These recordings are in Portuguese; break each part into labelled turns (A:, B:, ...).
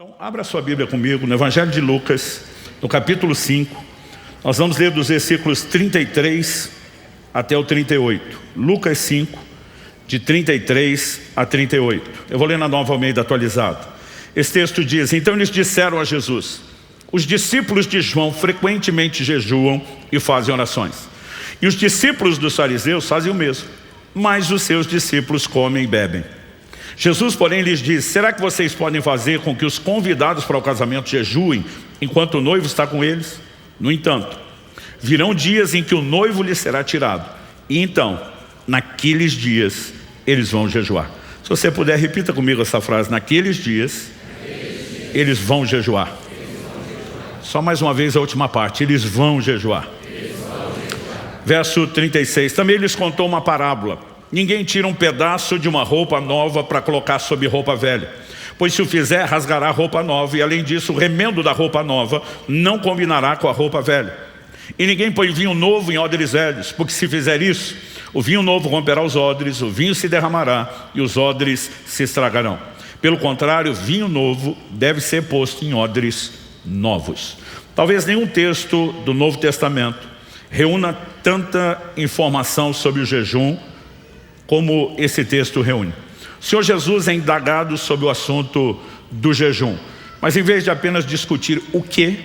A: Então, abra sua Bíblia comigo no Evangelho de Lucas, no capítulo 5. Nós vamos ler dos versículos 33 até o 38. Lucas 5, de 33 a 38. Eu vou ler na Nova Almeida atualizada. Esse texto diz: então eles disseram a Jesus: os discípulos de João frequentemente jejuam e fazem orações. E os discípulos dos fariseus fazem o mesmo, mas os seus discípulos comem e bebem. Jesus, porém, lhes disse: será que vocês podem fazer com que os convidados para o casamento jejuem enquanto o noivo está com eles? No entanto, virão dias em que o noivo lhes será tirado, e então, naqueles dias, eles vão jejuar. Se você puder, repita comigo essa frase: naqueles dias, eles vão jejuar. Só mais uma vez a última parte: eles vão jejuar. Verso 36, também lhes contou uma parábola: ninguém tira um pedaço de uma roupa nova para colocar sob roupa velha, pois se o fizer, rasgará a roupa nova, e além disso, o remendo da roupa nova não combinará com a roupa velha. E ninguém põe vinho novo em odres velhos, porque se fizer isso, o vinho novo romperá os odres, o vinho se derramará e os odres se estragarão. Pelo contrário, vinho novo deve ser posto em odres novos. Talvez nenhum texto do Novo Testamento reúna tanta informação sobre o jejum como esse texto reúne. O Senhor Jesus é indagado sobre o assunto do jejum, mas em vez de apenas discutir o que,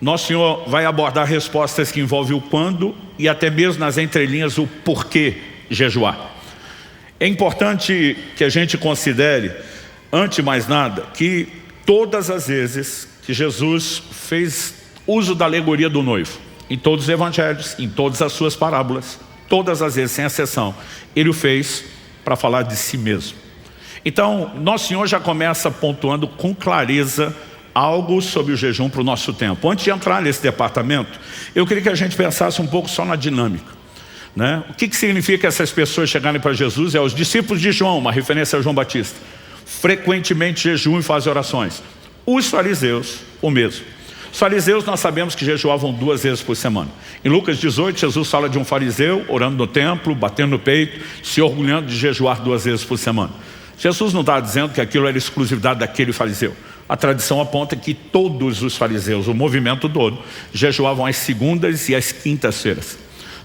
A: nosso Senhor vai abordar respostas que envolvem o quando e até mesmo nas entrelinhas o porquê jejuar. É importante que a gente considere, antes de mais nada, que todas as vezes que Jesus fez uso da alegoria do noivo, em todos os evangelhos, em todas as suas parábolas, todas as vezes, sem exceção, ele o fez para falar de si mesmo. Então, nosso Senhor já começa pontuando com clareza algo sobre o jejum para o nosso tempo. Antes de entrar nesse departamento, eu queria que a gente pensasse um pouco só na dinâmica, né? O que significa essas pessoas chegarem para Jesus? É os discípulos de João, uma referência a João Batista, frequentemente jejuam e fazem orações. Os fariseus, o mesmo. Os fariseus, nós sabemos que jejuavam 2 vezes por semana. Em Lucas 18, Jesus fala de um fariseu orando no templo, batendo no peito, se orgulhando de jejuar 2 vezes por semana. Jesus não está dizendo que aquilo era exclusividade daquele fariseu. A tradição aponta que todos os fariseus, o movimento todo, jejuavam às segundas e às quintas-feiras.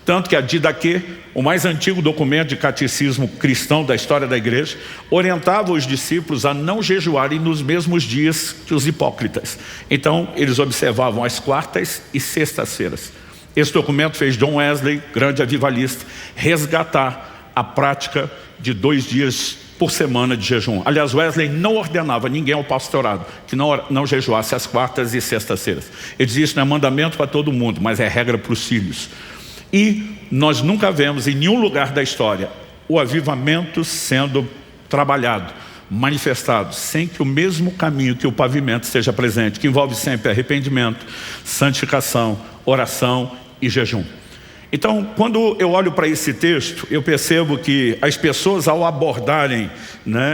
A: Tanto que a Didaquê, o mais antigo documento de catecismo cristão da história da igreja, orientava os discípulos a não jejuarem nos mesmos dias que os hipócritas. Então, eles observavam as quartas e sextas-feiras. Esse documento fez John Wesley, grande avivalista, resgatar a prática de 2 dias por semana de jejum. Aliás, Wesley não ordenava ninguém ao pastorado que não jejuasse às quartas e sextas-feiras. Ele dizia: isso não é mandamento para todo mundo, mas é regra para os filhos. E nós nunca vemos em nenhum lugar da história o avivamento sendo trabalhado, manifestado, sem que o mesmo caminho que o pavimento esteja presente, que envolve sempre arrependimento, santificação, oração e jejum. Então, quando eu olho para esse texto, eu percebo que as pessoas, ao abordarem,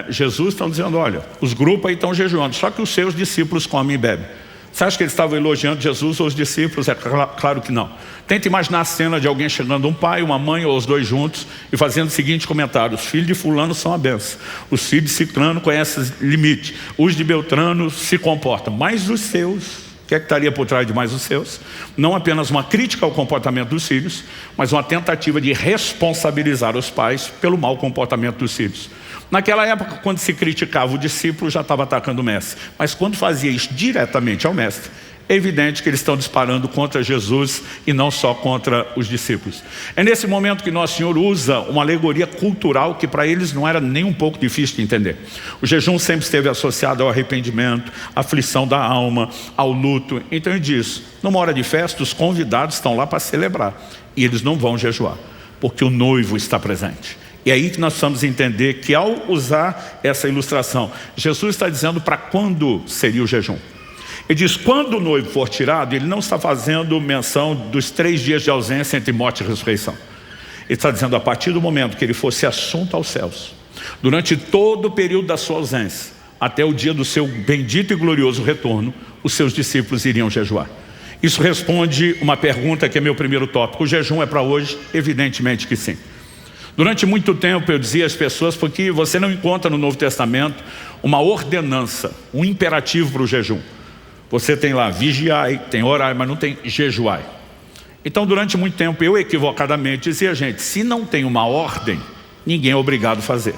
A: Jesus, estão dizendo: olha, os grupos aí estão jejuando, só que os seus discípulos comem e bebem. Você acha que eles estavam elogiando Jesus ou os discípulos? É claro que não. Tenta imaginar a cena de alguém chegando, um pai, uma mãe ou os dois juntos, e fazendo o seguinte comentário: os filhos de fulano são a benção, os filhos de ciclano conhecem os limites, os de Beltrano se comportam, mas os seus, o que é que estaria por trás de mais os seus? Não apenas uma crítica ao comportamento dos filhos, mas uma tentativa de responsabilizar os pais pelo mau comportamento dos filhos. Naquela época, quando se criticava o discípulo, já estava atacando o mestre. Mas quando fazia isso diretamente ao mestre, é evidente que eles estão disparando contra Jesus e não só contra os discípulos. É nesse momento que Nosso Senhor usa uma alegoria cultural que para eles não era nem um pouco difícil de entender. O jejum sempre esteve associado ao arrependimento, à aflição da alma, ao luto. Então ele diz: numa hora de festa, os convidados estão lá para celebrar e eles não vão jejuar, porque o noivo está presente. E é aí que nós precisamos entender que, ao usar essa ilustração, Jesus está dizendo para quando seria o jejum. Ele diz: quando o noivo for tirado, ele não está fazendo menção dos 3 dias de ausência entre morte e ressurreição. Ele está dizendo: a partir do momento que ele fosse assunto aos céus, durante todo o período da sua ausência, até o dia do seu bendito e glorioso retorno, os seus discípulos iriam jejuar. Isso responde uma pergunta que é meu primeiro tópico: o jejum é para hoje? Evidentemente que sim. Durante muito tempo eu dizia às pessoas, porque você não encontra no Novo Testamento uma ordenança, um imperativo para o jejum. Você tem lá vigiai, tem orai, mas não tem jejuai. Então durante muito tempo eu equivocadamente dizia, gente, se não tem uma ordem, ninguém é obrigado a fazer.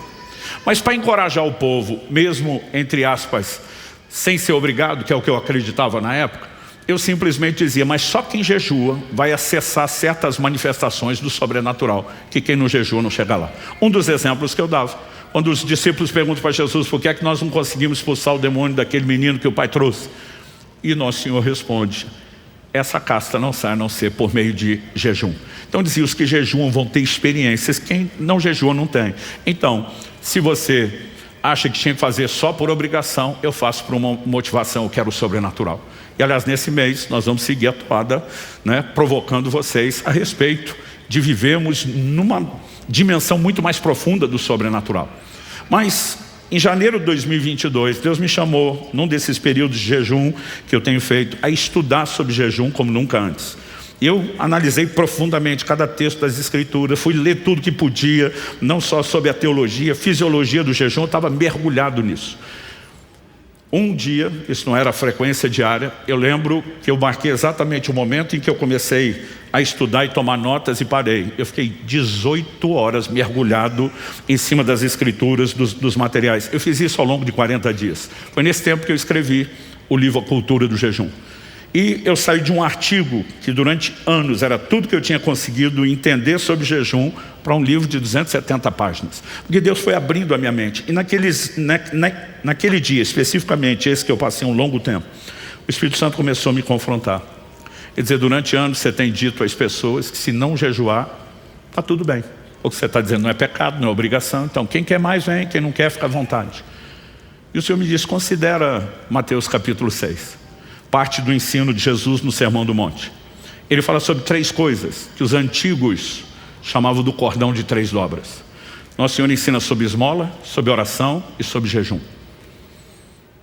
A: Mas para encorajar o povo, mesmo entre aspas, sem ser obrigado, que é o que eu acreditava na época, eu simplesmente dizia, mas só quem jejua vai acessar certas manifestações do sobrenatural, que quem não jejua não chega lá. Um dos exemplos que eu dava, quando os discípulos perguntam para Jesus, por que é que nós não conseguimos expulsar o demônio daquele menino que o pai trouxe? E nosso Senhor responde, essa casta não sai a não ser por meio de jejum. Então dizia, os que jejuam vão ter experiências, quem não jejua não tem. Então, se você acha que tinha que fazer só por obrigação, eu faço por uma motivação, eu quero o sobrenatural. E aliás, nesse mês nós vamos seguir a toada, provocando vocês a respeito de vivermos numa dimensão muito mais profunda do sobrenatural. Mas em janeiro de 2022, Deus me chamou, num desses períodos de jejum que eu tenho feito, a estudar sobre jejum como nunca antes. Eu analisei profundamente cada texto das Escrituras, fui ler tudo que podia, não só sobre a teologia, fisiologia do jejum, eu estava mergulhado nisso. Um dia, isso não era a frequência diária, eu lembro que eu marquei exatamente o momento em que eu comecei a estudar e tomar notas e parei. Eu fiquei 18 horas mergulhado em cima das Escrituras, dos materiais. Eu fiz isso ao longo de 40 dias. Foi nesse tempo que eu escrevi o livro A Cultura do Jejum. E eu saí de um artigo que durante anos era tudo que eu tinha conseguido entender sobre jejum para um livro de 270 páginas. Porque Deus foi abrindo a minha mente. E naquele dia, especificamente esse que eu passei um longo tempo, o Espírito Santo começou a me confrontar. Quer dizer, durante anos você tem dito às pessoas que se não jejuar, está tudo bem. O que você está dizendo não é pecado, não é obrigação. Então quem quer mais vem, quem não quer fica à vontade. E o Senhor me disse, considera Mateus capítulo 6. Parte do ensino de Jesus no Sermão do Monte. Ele fala sobre 3 coisas que os antigos chamavam do cordão de 3 dobras. Nosso Senhor ensina sobre esmola, sobre oração e sobre jejum.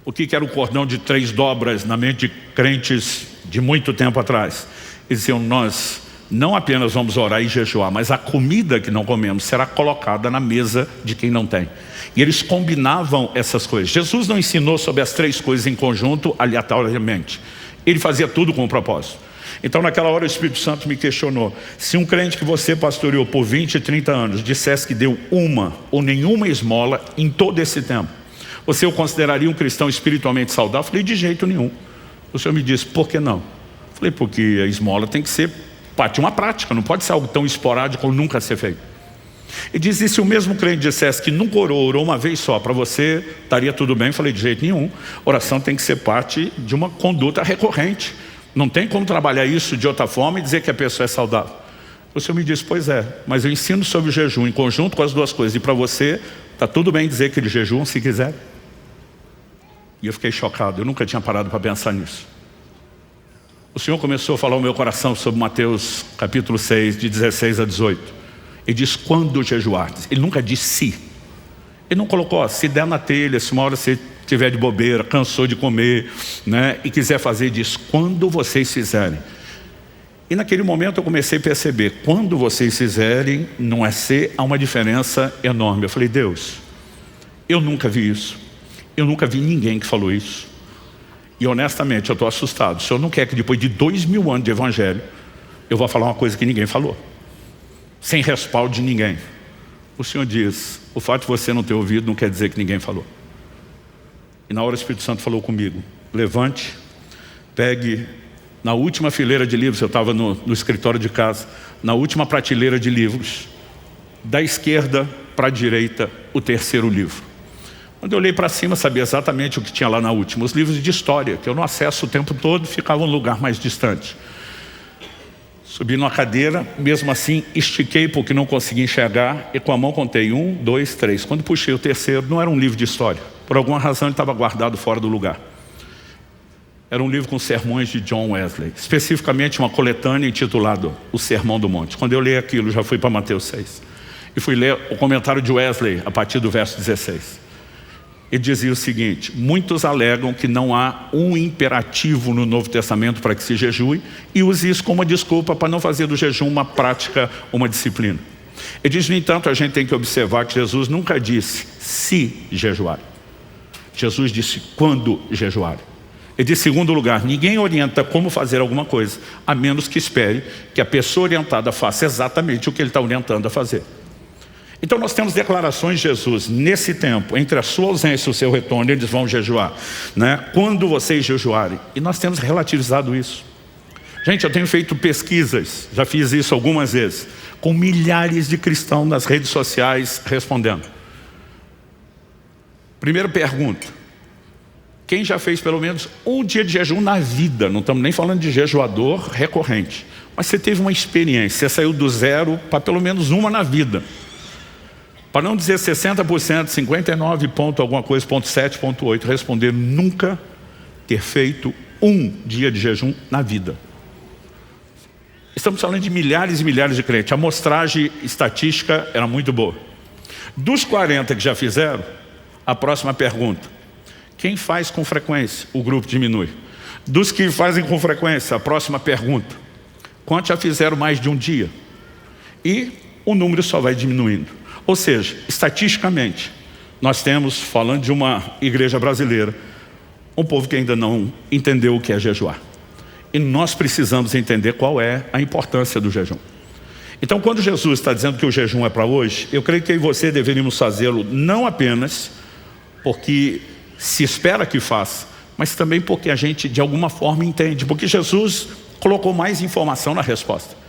A: O que era o cordão de 3 dobras na mente de crentes de muito tempo atrás? Eles diziam, nós não apenas vamos orar e jejuar, mas a comida que não comemos será colocada na mesa de quem não tem. E eles combinavam essas coisas. Jesus não ensinou sobre as 3 coisas em conjunto aleatoriamente. Ele fazia tudo com um propósito. Então naquela hora o Espírito Santo me questionou. Se um crente que você pastoreou por 20, 30 anos dissesse que deu uma ou nenhuma esmola em todo esse tempo, você o consideraria um cristão espiritualmente saudável? Eu falei, de jeito nenhum. O Senhor me disse, por que não? Eu falei, porque a esmola tem que ser parte de uma prática, não pode ser algo tão esporádico ou nunca ser feito. E diz, e se o mesmo crente dissesse que nunca orou uma vez só, para você estaria tudo bem? Eu falei, de jeito nenhum. Oração tem que ser parte de uma conduta recorrente. Não tem como trabalhar isso de outra forma e dizer que a pessoa é saudável. O Senhor me disse, pois é, mas eu ensino sobre o jejum em conjunto com as 2 coisas. E para você, está tudo bem dizer que eles jejuam se quiser. E eu fiquei chocado, eu nunca tinha parado para pensar nisso. O Senhor começou a falar ao meu coração sobre Mateus capítulo 6, de 16 a 18. Ele diz, quando jejuardes. Ele nunca disse se. Ele não colocou, se der na telha, se uma hora você estiver de bobeira, cansou de comer, e quiser fazer, diz, quando vocês fizerem. E naquele momento eu comecei a perceber, quando vocês fizerem, não é ser, há uma diferença enorme. Eu falei, Deus, eu nunca vi isso. Eu nunca vi ninguém que falou isso. E honestamente eu estou assustado. O Senhor não quer que depois de 2000 anos de evangelho, eu vá falar uma coisa que ninguém falou. Sem respaldo de ninguém. O Senhor diz, o fato de você não ter ouvido não quer dizer que ninguém falou. E na hora o Espírito Santo falou comigo, levante, pegue na última fileira de livros, eu estava no escritório de casa, na última prateleira de livros, da esquerda para a direita, o 3º livro. Quando eu olhei para cima, sabia exatamente o que tinha lá na última. Os livros de história, que eu não acesso o tempo todo, ficavam em um lugar mais distante. Subi numa cadeira, mesmo assim estiquei porque não consegui enxergar e com a mão contei 1, 2, 3. Quando puxei o 3º, não era um livro de história. Por alguma razão ele estava guardado fora do lugar. Era um livro com sermões de John Wesley. Especificamente uma coletânea intitulada O Sermão do Monte. Quando eu li aquilo, já fui para Mateus 6. E fui ler o comentário de Wesley a partir do verso 16. Ele dizia o seguinte, muitos alegam que não há um imperativo no Novo Testamento para que se jejue e use isso como uma desculpa para não fazer do jejum uma prática, uma disciplina. Ele diz, no entanto, a gente tem que observar que Jesus nunca disse se jejuar. Jesus disse quando jejuar. Ele diz, em segundo lugar, ninguém orienta como fazer alguma coisa, a menos que espere que a pessoa orientada faça exatamente o que ele está orientando a fazer. Então nós temos declarações de Jesus nesse tempo, entre a sua ausência e o seu retorno, eles vão jejuar, né? Quando vocês jejuarem. E nós temos relativizado isso. Gente, eu tenho feito pesquisas, já fiz isso algumas vezes, com milhares de cristãos nas redes sociais respondendo. Primeira pergunta: quem já fez pelo menos um dia de jejum na vida? Não estamos nem falando de jejuador recorrente, mas você teve uma experiência, você saiu do zero para pelo menos uma na vida. Para não dizer 60%, 59 ponto alguma coisa, ponto 7, ponto 8, responder nunca ter feito um dia de jejum na vida. Estamos falando de milhares e milhares de crentes. A amostragem estatística era muito boa. Dos 40 que já fizeram, a próxima pergunta: quem faz com frequência? O grupo diminui. Dos que fazem com frequência, a próxima pergunta: quantos já fizeram mais de um dia? E o número só vai diminuindo. Ou seja, estatisticamente, nós temos, falando de uma igreja brasileira, um povo que ainda não entendeu o que é jejuar. E nós precisamos entender qual é a importância do jejum. Então, quando Jesus está dizendo que o jejum é para hoje, eu creio que eu e você deveríamos fazê-lo não apenas porque se espera que faça, mas também porque a gente de alguma forma entende, porque Jesus colocou mais informação na resposta.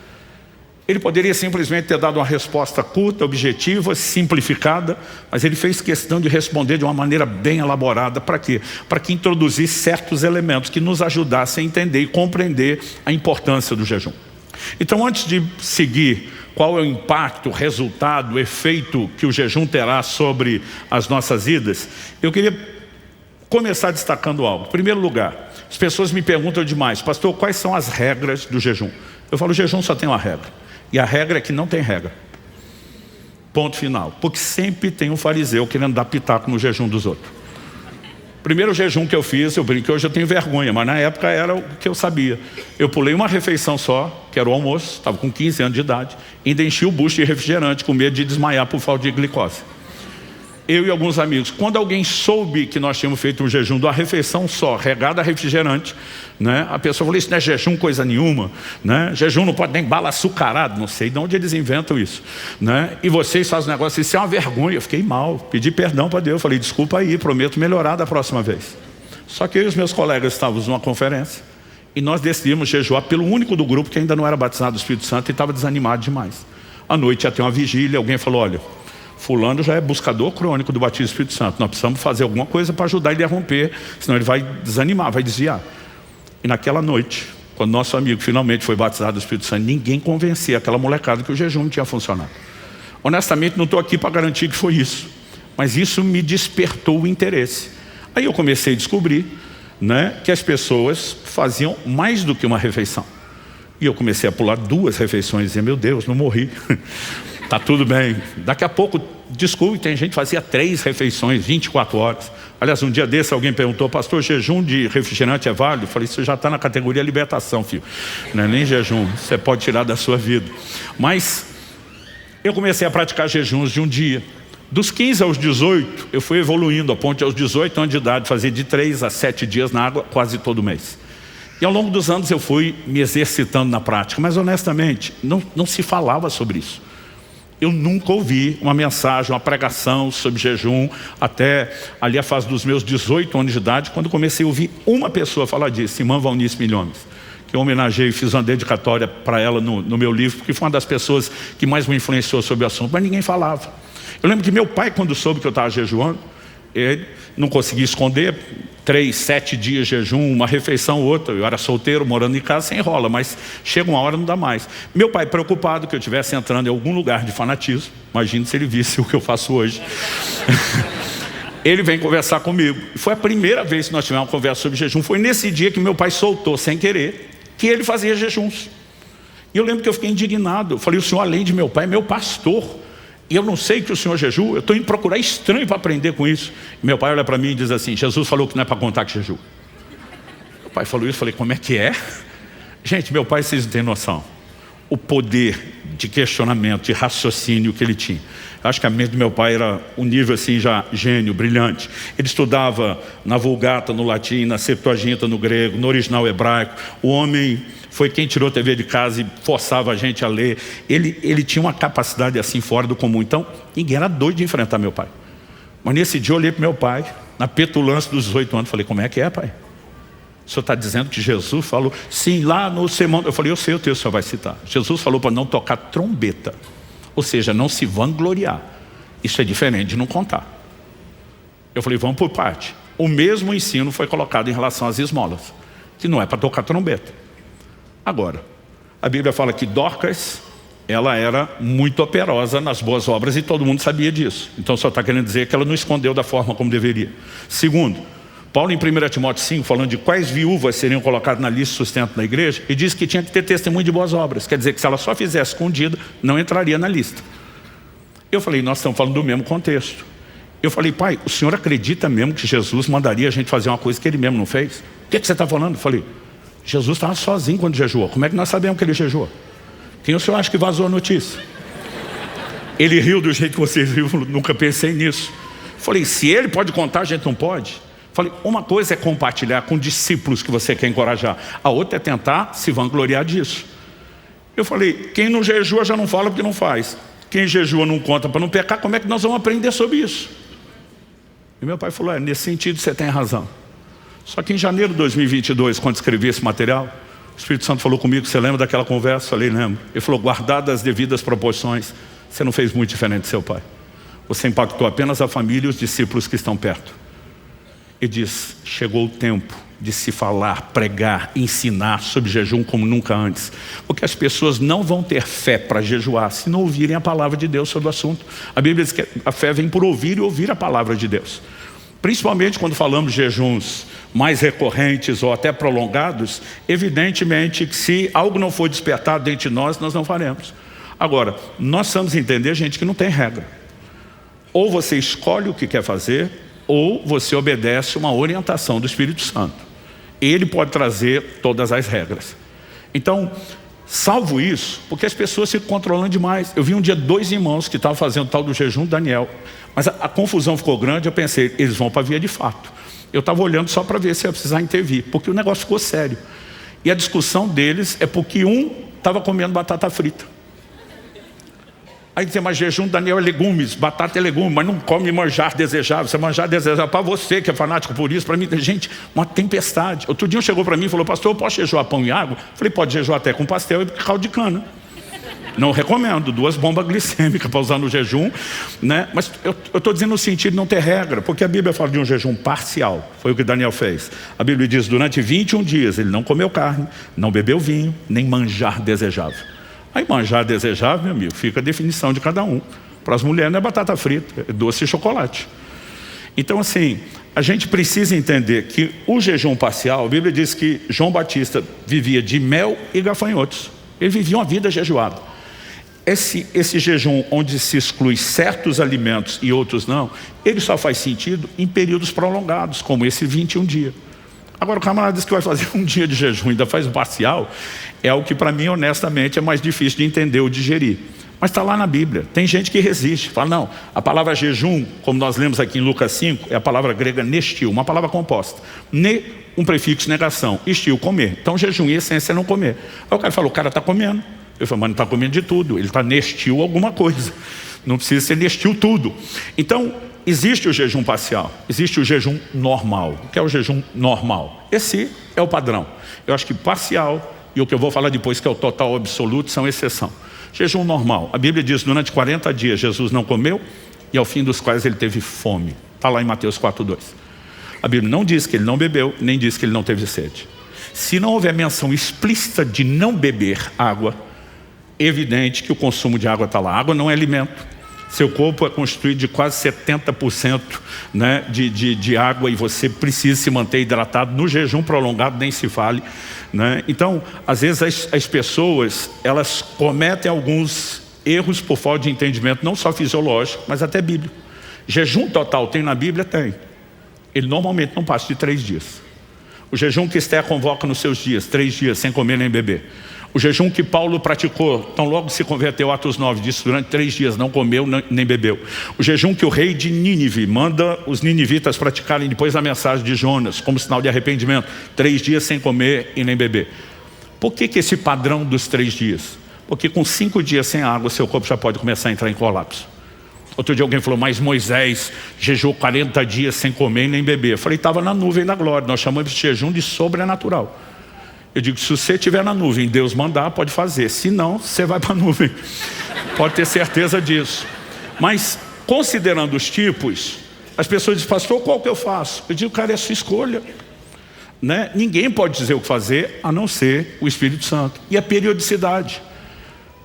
A: Ele poderia simplesmente ter dado uma resposta curta, objetiva, simplificada, mas ele fez questão de responder de uma maneira bem elaborada. Para quê? Para que introduzisse certos elementos que nos ajudassem a entender e compreender a importância do jejum. Então, antes de seguir qual é o impacto, o resultado, o efeito que o jejum terá sobre as nossas vidas, eu queria começar destacando algo. Em primeiro lugar, as pessoas me perguntam demais: pastor, quais são as regras do jejum? Eu falo, o jejum só tem uma regra. E a regra é que não tem regra. Ponto final. Porque sempre tem um fariseu querendo dar pitaco no jejum dos outros. Primeiro jejum que eu fiz, eu brinquei, hoje eu tenho vergonha, mas na época era o que eu sabia. Eu pulei uma refeição só, que era o almoço, estava com 15 anos de idade, ainda enchi o bucho de refrigerante, com medo de desmaiar por falta de glicose. Eu e alguns amigos, quando alguém soube que nós tínhamos feito um jejum de uma refeição só, regada a refrigerante, né, a pessoa falou, isso não é jejum coisa nenhuma, né, jejum não pode nem bala açucarado, não sei de onde eles inventam isso, né, e vocês fazem um negócio, isso é uma vergonha. Eu fiquei mal, pedi perdão para Deus, falei, desculpa aí, prometo melhorar da próxima vez. Só que eu e os meus colegas estávamos numa conferência e nós decidimos jejuar pelo único do grupo que ainda não era batizado do Espírito Santo e estava desanimado demais. À noite ia ter uma vigília, alguém falou, olha, fulano já é buscador crônico do batismo do Espírito Santo, nós precisamos fazer alguma coisa para ajudar ele a romper, senão ele vai desanimar, vai desviar. E naquela noite, quando nosso amigo finalmente foi batizado do Espírito Santo, ninguém convencia aquela molecada que o jejum não tinha funcionado. Honestamente, não estou aqui para garantir que foi isso, mas isso me despertou o interesse. Aí eu comecei a descobrir, né, que as pessoas faziam mais do que uma refeição. E eu comecei a pular 2 refeições e dizer, meu Deus, não morri. Tá tudo bem. Daqui a pouco, desculpe, tem gente que fazia 3 refeições, 24 horas. Aliás, um dia desse alguém perguntou, pastor, jejum de refrigerante é válido? Eu falei, isso já está na categoria libertação, filho. Não é nem jejum, você pode tirar da sua vida. Mas eu comecei a praticar jejuns de um dia. Dos 15 aos 18, eu fui evoluindo, a ponto de aos 18 anos de idade, fazer de 3 a 7 dias na água, quase todo mês. E ao longo dos anos eu fui me exercitando na prática, mas honestamente, não se falava sobre isso. Eu nunca ouvi uma mensagem, uma pregação sobre jejum, até ali a fase dos meus 18 anos de idade, quando comecei a ouvir uma pessoa falar disso, irmã Valnice Milhomes, que eu homenageei e fiz uma dedicatória para ela no meu livro, porque foi uma das pessoas que mais me influenciou sobre o assunto, mas ninguém falava. Eu lembro que meu pai, quando soube que eu estava jejuando, ele não conseguia esconder, 3, 7 dias de jejum, uma refeição, outra. Eu era solteiro, morando em casa, sem enrola, mas chega uma hora não dá mais. Meu pai preocupado que eu estivesse entrando em algum lugar de fanatismo, imagine se ele visse o que eu faço hoje. Ele vem conversar comigo. Foi a primeira vez que nós tivemos uma conversa sobre jejum. Foi nesse dia que meu pai soltou, sem querer, que ele fazia jejuns. E eu lembro que eu fiquei indignado. Eu falei, o senhor, além de meu pai, é meu pastor. E eu não sei que o senhor jejua, eu estou indo procurar estranho para aprender com isso. E meu pai olha para mim e diz assim, Jesus falou que não é para contar que jejua. Meu pai falou isso, eu falei, como é que é? Gente, meu pai, vocês não têm noção. o poder de questionamento, de raciocínio que ele tinha. Acho que a mente do meu pai era um nível assim já gênio, brilhante. Ele estudava na Vulgata, no latim, na Septuaginta, no grego, no original hebraico. O homem foi quem tirou a TV de casa e forçava a gente a ler. Ele tinha uma capacidade assim fora do comum. Então, ninguém era doido de enfrentar meu pai. Mas nesse dia eu olhei para meu pai, na petulância dos 18 anos, falei, como é que é, pai? O senhor está dizendo que Jesus falou, sim, lá no sermão. Eu falei, eu sei o texto que o senhor vai citar. Jesus falou para não tocar trombeta. Ou seja, não se vangloriar. Isso é diferente de não contar. Eu falei, vamos por parte. O mesmo ensino foi colocado em relação às esmolas, que não é para tocar trombeta. Agora, a Bíblia fala que Dorcas, ela era muito operosa nas boas obras e todo mundo sabia disso. Então só está querendo dizer que ela não escondeu da forma como deveria. Segundo, Paulo em 1 Timóteo 5, falando de quais viúvas seriam colocadas na lista de sustento da igreja, e disse que tinha que ter testemunho de boas obras. Quer dizer que se ela só fizesse escondida, não entraria na lista. Eu falei, nós estamos falando do mesmo contexto. Eu falei, pai, o senhor acredita mesmo que Jesus mandaria a gente fazer uma coisa que ele mesmo não fez? O que você está falando? Eu falei, Jesus estava sozinho quando jejuou. Como é que nós sabemos que ele jejuou? Quem o senhor acha que vazou a notícia? Ele riu do jeito que vocês riram, nunca pensei nisso. Eu falei, se ele pode contar, a gente não pode? Falei, uma coisa é compartilhar com discípulos que você quer encorajar, a outra é tentar se vangloriar disso. Eu falei, quem não jejua já não fala porque não faz. Quem jejua não conta para não pecar, como é que nós vamos aprender sobre isso? E meu pai falou, nesse sentido você tem razão. Só que em janeiro de 2022, quando escrevi esse material, o Espírito Santo falou comigo, você lembra daquela conversa? Eu falei, lembro. Ele falou, guardadas as devidas proporções, você não fez muito diferente do seu pai. Você impactou apenas a família e os discípulos que estão perto. E diz, chegou o tempo de se falar, pregar, ensinar sobre jejum como nunca antes. Porque as pessoas não vão ter fé para jejuar se não ouvirem a palavra de Deus sobre o assunto. A Bíblia diz que a fé vem por ouvir e ouvir a palavra de Deus. Principalmente quando falamos de jejuns mais recorrentes ou até prolongados, evidentemente que se algo não for despertado dentro de nós não faremos. Agora, nós precisamos entender, gente, que não tem regra. Ou você escolhe o que quer fazer, ou você obedece uma orientação do Espírito Santo. Ele pode trazer todas as regras. Então, salvo isso, porque as pessoas se controlando demais. Eu vi um dia 2 irmãos que estavam fazendo o tal do jejum, Daniel. Mas a confusão ficou grande, eu pensei, eles vão para a via de fato. Eu estava olhando só para ver se ia precisar intervir, porque o negócio ficou sério. E a discussão deles é porque um estava comendo batata frita. Aí dizia, mas jejum, Daniel, é legumes, batata é legume, mas não come manjar desejável. Você manjar desejável para você que é fanático por isso, para mim, gente, uma tempestade. Outro dia chegou para mim e falou, pastor, eu posso jejuar pão e água? Eu falei, pode jejuar até com pastel e caldo de cana. Não recomendo, 2 bombas glicêmicas para usar no jejum, né? Mas eu estou dizendo no sentido de não ter regra, porque a Bíblia fala de um jejum parcial, foi o que Daniel fez. A Bíblia diz, durante 21 dias ele não comeu carne, não bebeu vinho, nem manjar desejável. Aí manjar desejável, meu amigo, fica a definição de cada um. Para as mulheres não é batata frita, é doce e chocolate. Então assim, a gente precisa entender que o jejum parcial, a Bíblia diz que João Batista vivia de mel e gafanhotos. Ele vivia uma vida jejuada. Esse jejum onde se exclui certos alimentos e outros não, ele só faz sentido em períodos prolongados, como esse 21 dias. Agora o camarada diz que vai fazer um dia de jejum, ainda faz parcial, é algo que para mim, honestamente, é mais difícil de entender ou digerir. Mas está lá na Bíblia. Tem gente que resiste, fala, não, a palavra jejum, como nós lemos aqui em Lucas 5, é a palavra grega nestil, uma palavra composta. Ne, um prefixo negação, estil, comer. Então jejum em essência é não comer. Aí o cara fala, o cara está comendo. Eu falo, mas não está comendo de tudo, ele está nestil alguma coisa. Não precisa ser nestil tudo. Então, existe o jejum parcial, existe o jejum normal. O que é o jejum normal? Esse é o padrão. Eu acho que parcial e o que eu vou falar depois, que é o total absoluto, são exceção. Jejum normal. A Bíblia diz, durante 40 dias Jesus não comeu e ao fim dos quais ele teve fome. Está lá em Mateus 4:2. A Bíblia não diz que ele não bebeu, nem diz que ele não teve sede. Se não houver menção explícita de não beber água, evidente que o consumo de água está lá. Água não é alimento. Seu corpo é constituído de quase 70%, né, de água, e você precisa se manter hidratado. No jejum prolongado nem se fale, né? Então, às vezes as pessoas, elas cometem alguns erros por falta de entendimento, não só fisiológico, mas até bíblico. Jejum total tem na Bíblia? Tem. Ele normalmente não passa de 3 dias. O jejum que Esther convoca nos seus dias, 3 dias, sem comer nem beber. O jejum que Paulo praticou, tão logo se converteu, Atos 9, disse durante 3 dias, não comeu nem bebeu. O jejum que o rei de Nínive manda os ninivitas praticarem depois da mensagem de Jonas, como sinal de arrependimento, 3 dias sem comer e nem beber. Por que esse padrão dos 3 dias? Porque com 5 dias sem água, seu corpo já pode começar a entrar em colapso. Outro dia alguém falou, mas Moisés jejuou 40 dias sem comer e nem beber. Eu falei, estava na nuvem da glória, nós chamamos de jejum de sobrenatural. Eu digo, se você estiver na nuvem, Deus mandar, pode fazer. Se não, você vai para a nuvem. Pode ter certeza disso. Mas, considerando os tipos, as pessoas dizem, pastor, qual que eu faço? Eu digo, cara, é a sua escolha. Né? Ninguém pode dizer o que fazer, a não ser o Espírito Santo. E a periodicidade.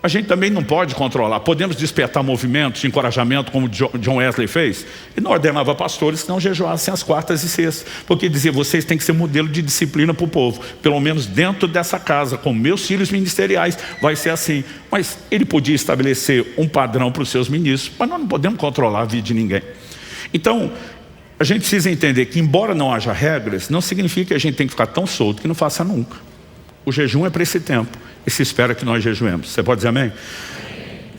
A: A gente também não pode controlar. Podemos despertar movimentos de encorajamento, como John Wesley fez. E não ordenava pastores que não jejuassem às quartas e sextas. Porque dizia, vocês têm que ser modelo de disciplina para o povo. Pelo menos dentro dessa casa, com meus filhos ministeriais, vai ser assim. Mas ele podia estabelecer um padrão para os seus ministros, mas nós não podemos controlar a vida de ninguém. Então, a gente precisa entender que, embora não haja regras, não significa que a gente tem que ficar tão solto que não faça nunca. O jejum é para esse tempo. E se espera que nós jejuemos. Você pode dizer amém?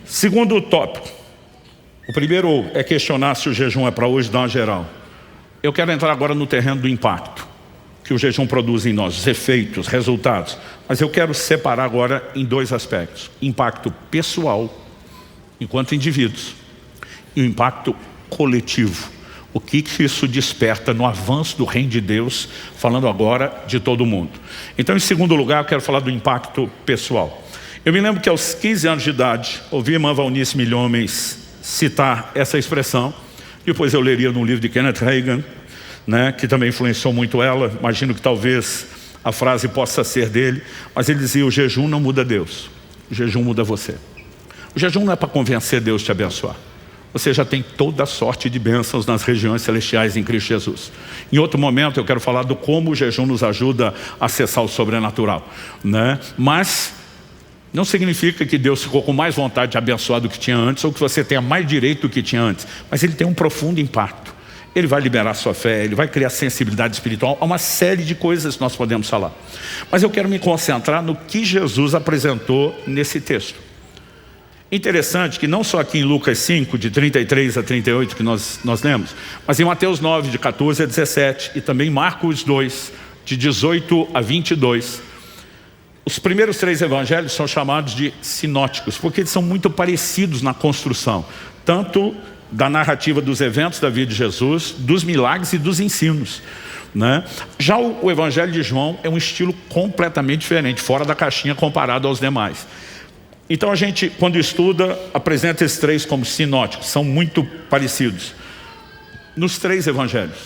A: Segundo tópico. O primeiro é questionar se o jejum é para hoje, dar uma geral. Eu quero entrar agora no terreno do impacto que o jejum produz em nós, os efeitos, resultados. Mas eu quero separar agora em 2 aspectos. Impacto pessoal, enquanto indivíduos, e o impacto coletivo. O que isso desperta no avanço do reino de Deus, falando agora de todo mundo. Então, em segundo lugar, eu quero falar do impacto pessoal. Eu me lembro que aos 15 anos de idade, ouvi a irmã Valnice Milhomens citar essa expressão. Depois eu leria num livro de Kenneth Hagin, né, que também influenciou muito ela. Imagino que talvez a frase possa ser dele. Mas ele dizia, o jejum não muda Deus. O jejum muda você. O jejum não é para convencer Deus a te abençoar. Você já tem toda a sorte de bênçãos nas regiões celestiais em Cristo Jesus. Em outro momento eu quero falar do como o jejum nos ajuda a acessar o sobrenatural, né? Mas não significa que Deus ficou com mais vontade de abençoar do que tinha antes, ou que você tenha mais direito do que tinha antes. Mas Ele tem um profundo impacto. Ele vai liberar sua fé, Ele vai criar sensibilidade espiritual. Há uma série de coisas que nós podemos falar. Mas eu quero me concentrar no que Jesus apresentou nesse texto. Interessante que não só aqui em Lucas 5, de 33 a 38 que nós lemos, mas em Mateus 9, de 14 a 17, e também Marcos 2, de 18 a 22, os primeiros 3 evangelhos são chamados de sinóticos, porque eles são muito parecidos na construção, tanto da narrativa dos eventos da vida de Jesus, dos milagres e dos ensinos, né? Já o evangelho de João é um estilo completamente diferente, fora da caixinha comparado aos demais. Então a gente, quando estuda, apresenta esses 3 como sinóticos, são muito parecidos. Nos 3 evangelhos,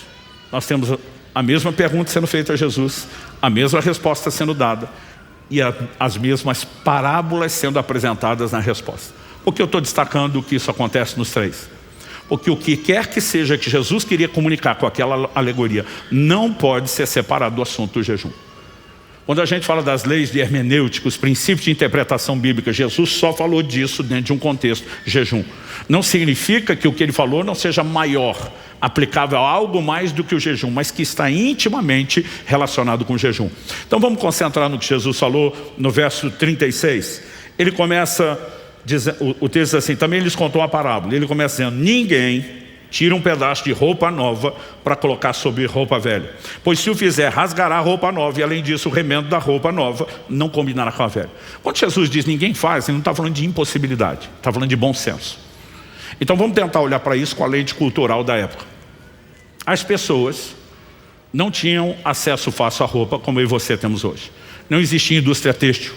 A: nós temos a mesma pergunta sendo feita a Jesus, a mesma resposta sendo dada, e as mesmas parábolas sendo apresentadas na resposta. Por que eu estou destacando que isso acontece nos 3? Porque o que quer que seja que Jesus queria comunicar com aquela alegoria, não pode ser separado do assunto do jejum. Quando a gente fala das leis de hermenêutica, os princípios de interpretação bíblica, Jesus só falou disso dentro de um contexto, jejum. Não significa que o que ele falou não seja maior, aplicável a algo mais do que o jejum, mas que está intimamente relacionado com o jejum. Então vamos concentrar no que Jesus falou no verso 36. Ele começa, o texto diz assim, também lhes contou uma parábola. Ele começa dizendo, ninguém tira um pedaço de roupa nova para colocar sobre roupa velha. Pois se o fizer, rasgará a roupa nova. E além disso, o remendo da roupa nova não combinará com a velha. Quando Jesus diz ninguém faz, ele não está falando de impossibilidade. Está falando de bom senso. Então vamos tentar olhar para isso com a lente cultural da época. As pessoas não tinham acesso fácil à roupa como eu e você temos hoje. Não existia indústria têxtil.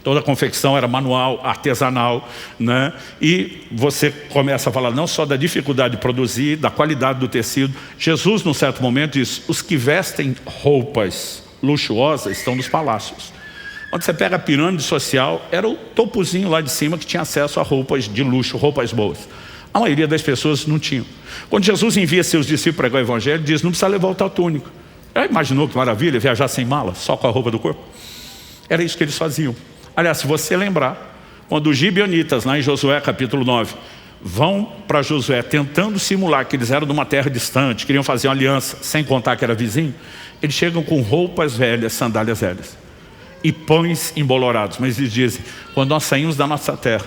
A: Toda a confecção era manual, artesanal, né? E você começa a falar não só da dificuldade de produzir, da qualidade do tecido. Jesus, num certo momento, diz, os que vestem roupas luxuosas estão nos palácios. Quando você pega a pirâmide social, era o topozinho lá de cima que tinha acesso a roupas de luxo, roupas boas. A maioria das pessoas não tinham. Quando Jesus envia seus discípulos pregar o evangelho, ele diz, não precisa levar outra túnica. Já imaginou que maravilha, viajar sem mala, só com a roupa do corpo? Era isso que eles faziam. Aliás, se você lembrar, quando os gibeonitas, lá em Josué capítulo 9, vão para Josué tentando simular que eles eram de uma terra distante, queriam fazer uma aliança, sem contar que era vizinho, eles chegam com roupas velhas, sandálias velhas. e pães embolorados. Mas eles dizem, quando nós saímos da nossa terra,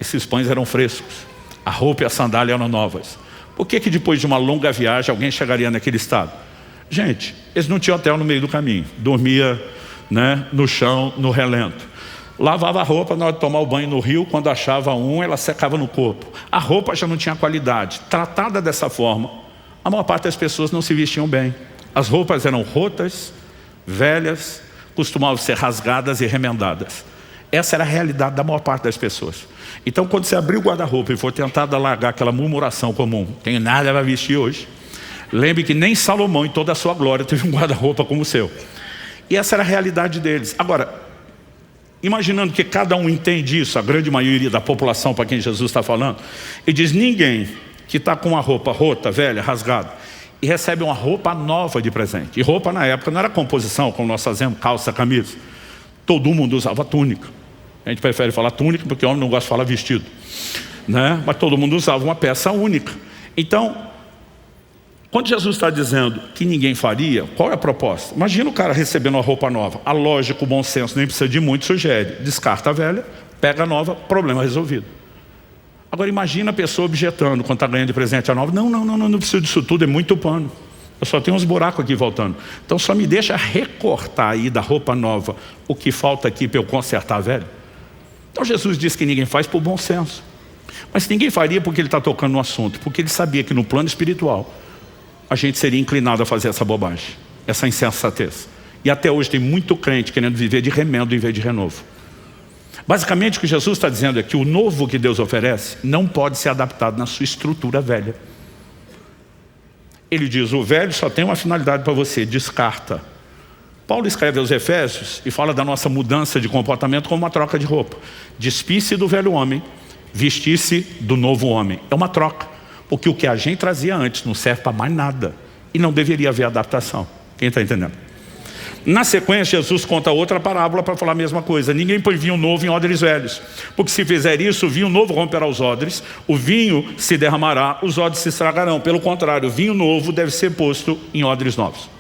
A: esses pães eram frescos, a roupa e a sandália eram novas. Por que depois de uma longa viagem alguém chegaria naquele estado? Gente, eles não tinham hotel no meio do caminho, dormia, né, no chão, no relento. Lavava a roupa na hora de tomar o banho no rio, quando achava ela secava no corpo. A roupa já não tinha qualidade. Tratada dessa forma, a maior parte das pessoas não se vestiam bem. As roupas eram rotas, velhas, costumavam ser rasgadas e remendadas. Essa era a realidade da maior parte das pessoas. Então, quando você abrir o guarda-roupa e for tentar largar aquela murmuração comum, tenho nada para vestir hoje, lembre que nem Salomão, em toda a sua glória, teve um guarda-roupa como o seu. E essa era a realidade deles. Agora, imaginando que cada um entende isso, a grande maioria da população para quem Jesus está falando, ele diz, ninguém que está com uma roupa rota, velha, rasgada, e recebe uma roupa nova de presente. E roupa na época não era composição, como nós fazemos, calça, camisa. Todo mundo usava túnica. A gente prefere falar túnica porque o homem não gosta de falar vestido, né? Mas todo mundo usava uma peça única. Então, quando Jesus está dizendo que ninguém faria, qual é a proposta? Imagina o cara recebendo uma roupa nova. A lógica, o bom senso, nem precisa de muito, sugere. Descarta a velha, pega a nova, problema resolvido. Agora imagina a pessoa objetando quando está ganhando de presente a nova. Não preciso disso tudo, é muito pano. Eu só tenho uns buracos aqui voltando. Então só me deixa recortar aí da roupa nova o que falta aqui para eu consertar a velha. Então Jesus diz que ninguém faz por bom senso. Mas ninguém faria porque ele está tocando no assunto. Porque ele sabia que no plano espiritual a gente seria inclinado a fazer essa bobagem, essa insensatez. E até hoje tem muito crente querendo viver de remendo em vez de renovo. Basicamente o que Jesus está dizendo é que o novo que Deus oferece não pode ser adaptado na sua estrutura velha. Ele diz, o velho só tem uma finalidade para você, descarta. Paulo escreve aos Efésios e fala da nossa mudança de comportamento como uma troca de roupa. Despir-se do velho homem, vestir-se do novo homem. É uma troca, porque o que a gente trazia antes não serve para mais nada. E não deveria haver adaptação. Quem está entendendo? Na sequência, Jesus conta outra parábola para falar a mesma coisa. Ninguém põe vinho novo em odres velhos, porque se fizer isso, o vinho novo romperá os odres, o vinho se derramará, os odres se estragarão. Pelo contrário, o vinho novo deve ser posto em odres novos.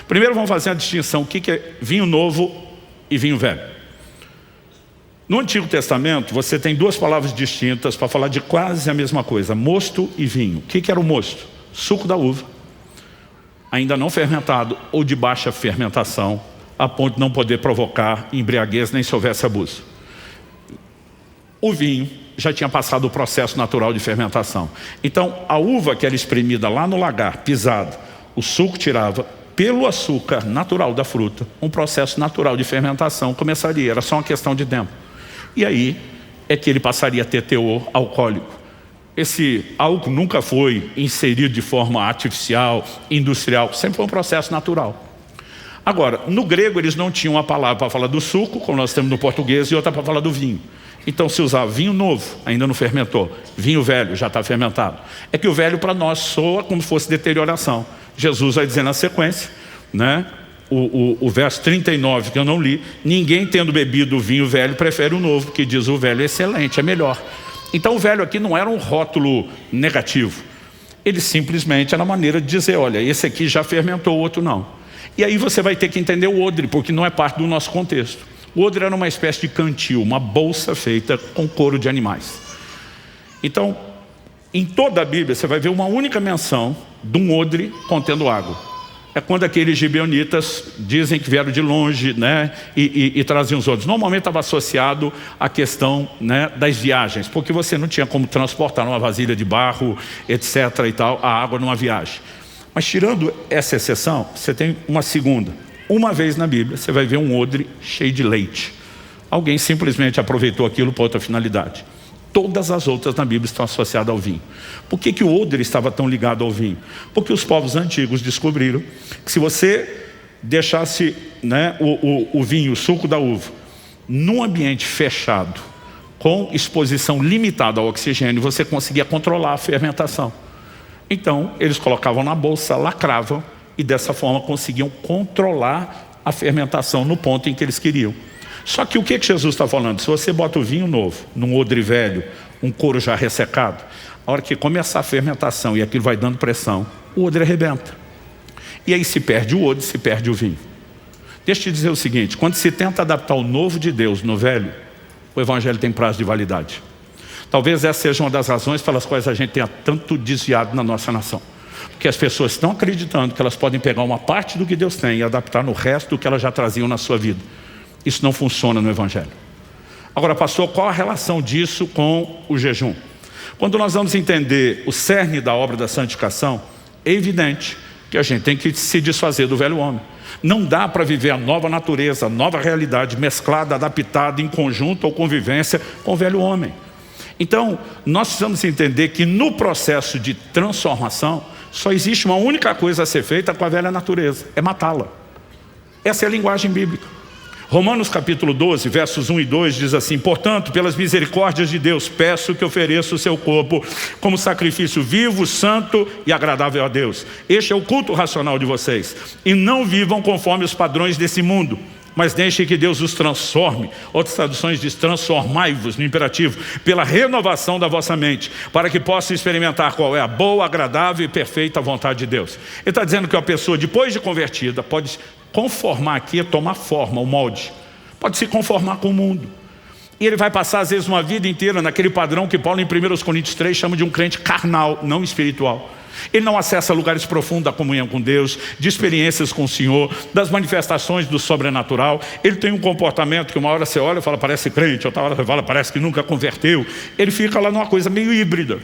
A: Primeiro vamos fazer a distinção, o que é vinho novo e vinho velho. No Antigo Testamento, você tem duas palavras distintas para falar de quase a mesma coisa, mosto e vinho. O que era o mosto? Suco da uva, ainda não fermentado ou de baixa fermentação, a ponto de não poder provocar embriaguez nem se houvesse abuso. O vinho já tinha passado o processo natural de fermentação. Então, a uva que era espremida lá no lagar, pisada, o suco tirava, pelo açúcar natural da fruta, um processo natural de fermentação começaria, era só uma questão de tempo. E aí é que ele passaria a ter teor alcoólico. Esse álcool nunca foi inserido de forma artificial, industrial, sempre foi um processo natural. Agora, no grego eles não tinham uma palavra para falar do suco, como nós temos no português, e outra para falar do vinho. Então se usava vinho novo, ainda não fermentou, vinho velho, já está fermentado. É que o velho para nós soa como se fosse deterioração. Jesus vai dizer na sequência, né? O verso 39 que eu não li, ninguém tendo bebido o vinho velho prefere o novo, porque diz o velho é excelente, é melhor. Então o velho aqui não era um rótulo negativo. Ele simplesmente era uma maneira de dizer, olha, esse aqui já fermentou, o outro não. E aí você vai ter que entender o odre, porque não é parte do nosso contexto. O odre era uma espécie de cantil, uma bolsa feita com couro de animais. Então, em toda a Bíblia você vai ver uma única menção de um odre contendo água. É quando aqueles gibeonitas dizem que vieram de longe, né, e traziam os odres. Normalmente estava associado à questão, né, das viagens, porque você não tinha como transportar numa vasilha de barro, etc. e tal, a água numa viagem. Mas tirando essa exceção, você tem uma segunda. Uma vez na Bíblia você vai ver um odre cheio de leite. Alguém simplesmente aproveitou aquilo para outra finalidade. Todas as outras na Bíblia estão associadas ao vinho. Por que o odre estava tão ligado ao vinho? Porque os povos antigos descobriram que se você deixasse, né, o vinho, o suco da uva, num ambiente fechado, com exposição limitada ao oxigênio, você conseguia controlar a fermentação. Então, eles colocavam na bolsa, lacravam, e dessa forma conseguiam controlar a fermentação no ponto em que eles queriam. Só que o que Jesus está falando? Se você bota o vinho novo num odre velho, um couro já ressecado, a hora que começar a fermentação e aquilo vai dando pressão, o odre arrebenta. E aí se perde o odre, se perde o vinho. Deixa eu te dizer o seguinte, quando se tenta adaptar o novo de Deus no velho, o evangelho tem prazo de validade. Talvez essa seja uma das razões pelas quais a gente tenha tanto desviado na nossa nação. Porque as pessoas estão acreditando que elas podem pegar uma parte do que Deus tem e adaptar no resto do que elas já traziam na sua vida. Isso não funciona no evangelho. Agora, pastor, qual a relação disso com o jejum? Quando nós vamos entender o cerne da obra da santificação, é evidente que a gente tem que se desfazer do velho homem. Não dá para viver a nova natureza, a nova realidade mesclada, adaptada, em conjunto ou convivência com o velho homem. Então, nós precisamos entender que no processo de transformação, só existe uma única coisa a ser feita com a velha natureza, é matá-la. Essa é a linguagem bíblica. Romanos capítulo 12, versos 1 e 2 diz assim: portanto, pelas misericórdias de Deus, peço que ofereça o seu corpo como sacrifício vivo, santo e agradável a Deus. Este é o culto racional de vocês. E não vivam conforme os padrões desse mundo, mas deixem que Deus os transforme. Outras traduções diz: transformai-vos, no imperativo, pela renovação da vossa mente, para que possam experimentar qual é a boa, agradável e perfeita vontade de Deus. Ele está dizendo que a pessoa, depois de convertida, pode conformar aqui, tomar forma, o molde. Pode se conformar com o mundo. E ele vai passar, às vezes, uma vida inteira naquele padrão que Paulo, em 1 Coríntios 3, chama de um crente carnal, não espiritual. Ele não acessa lugares profundos da comunhão com Deus, de experiências com o Senhor, das manifestações do sobrenatural. Ele tem um comportamento que uma hora você olha e fala, parece crente, outra hora você fala, parece que nunca converteu. Ele fica lá numa coisa meio híbrida.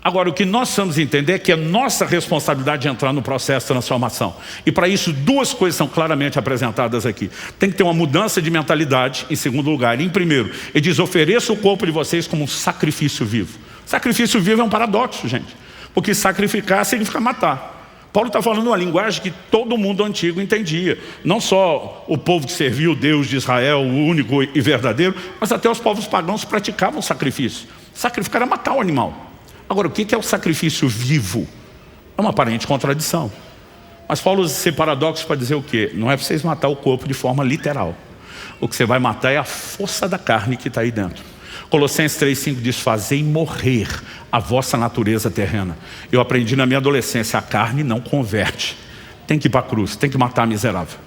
A: Agora, o que nós precisamos entender é que é nossa responsabilidade de entrar no processo de transformação. E para isso, duas coisas são claramente apresentadas aqui. Tem que ter uma mudança de mentalidade, em segundo lugar. E em primeiro, ele diz, ofereça o corpo de vocês como um sacrifício vivo. Sacrifício vivo é um paradoxo, gente. Porque sacrificar significa matar. Paulo está falando uma linguagem que todo mundo antigo entendia. Não só o povo que serviu o Deus de Israel, o único e verdadeiro, mas até os povos pagãos praticavam sacrifício. Sacrificar era matar o animal. Agora, o que é o sacrifício vivo? É uma aparente contradição. Mas Paulo usa esse paradoxo para dizer o quê? Não é para vocês matar o corpo de forma literal. O que você vai matar é a força da carne que está aí dentro. Colossenses 3,5 diz, fazei morrer a vossa natureza terrena. Eu aprendi na minha adolescência, a carne não converte. Tem que ir para a cruz, tem que matar a miserável.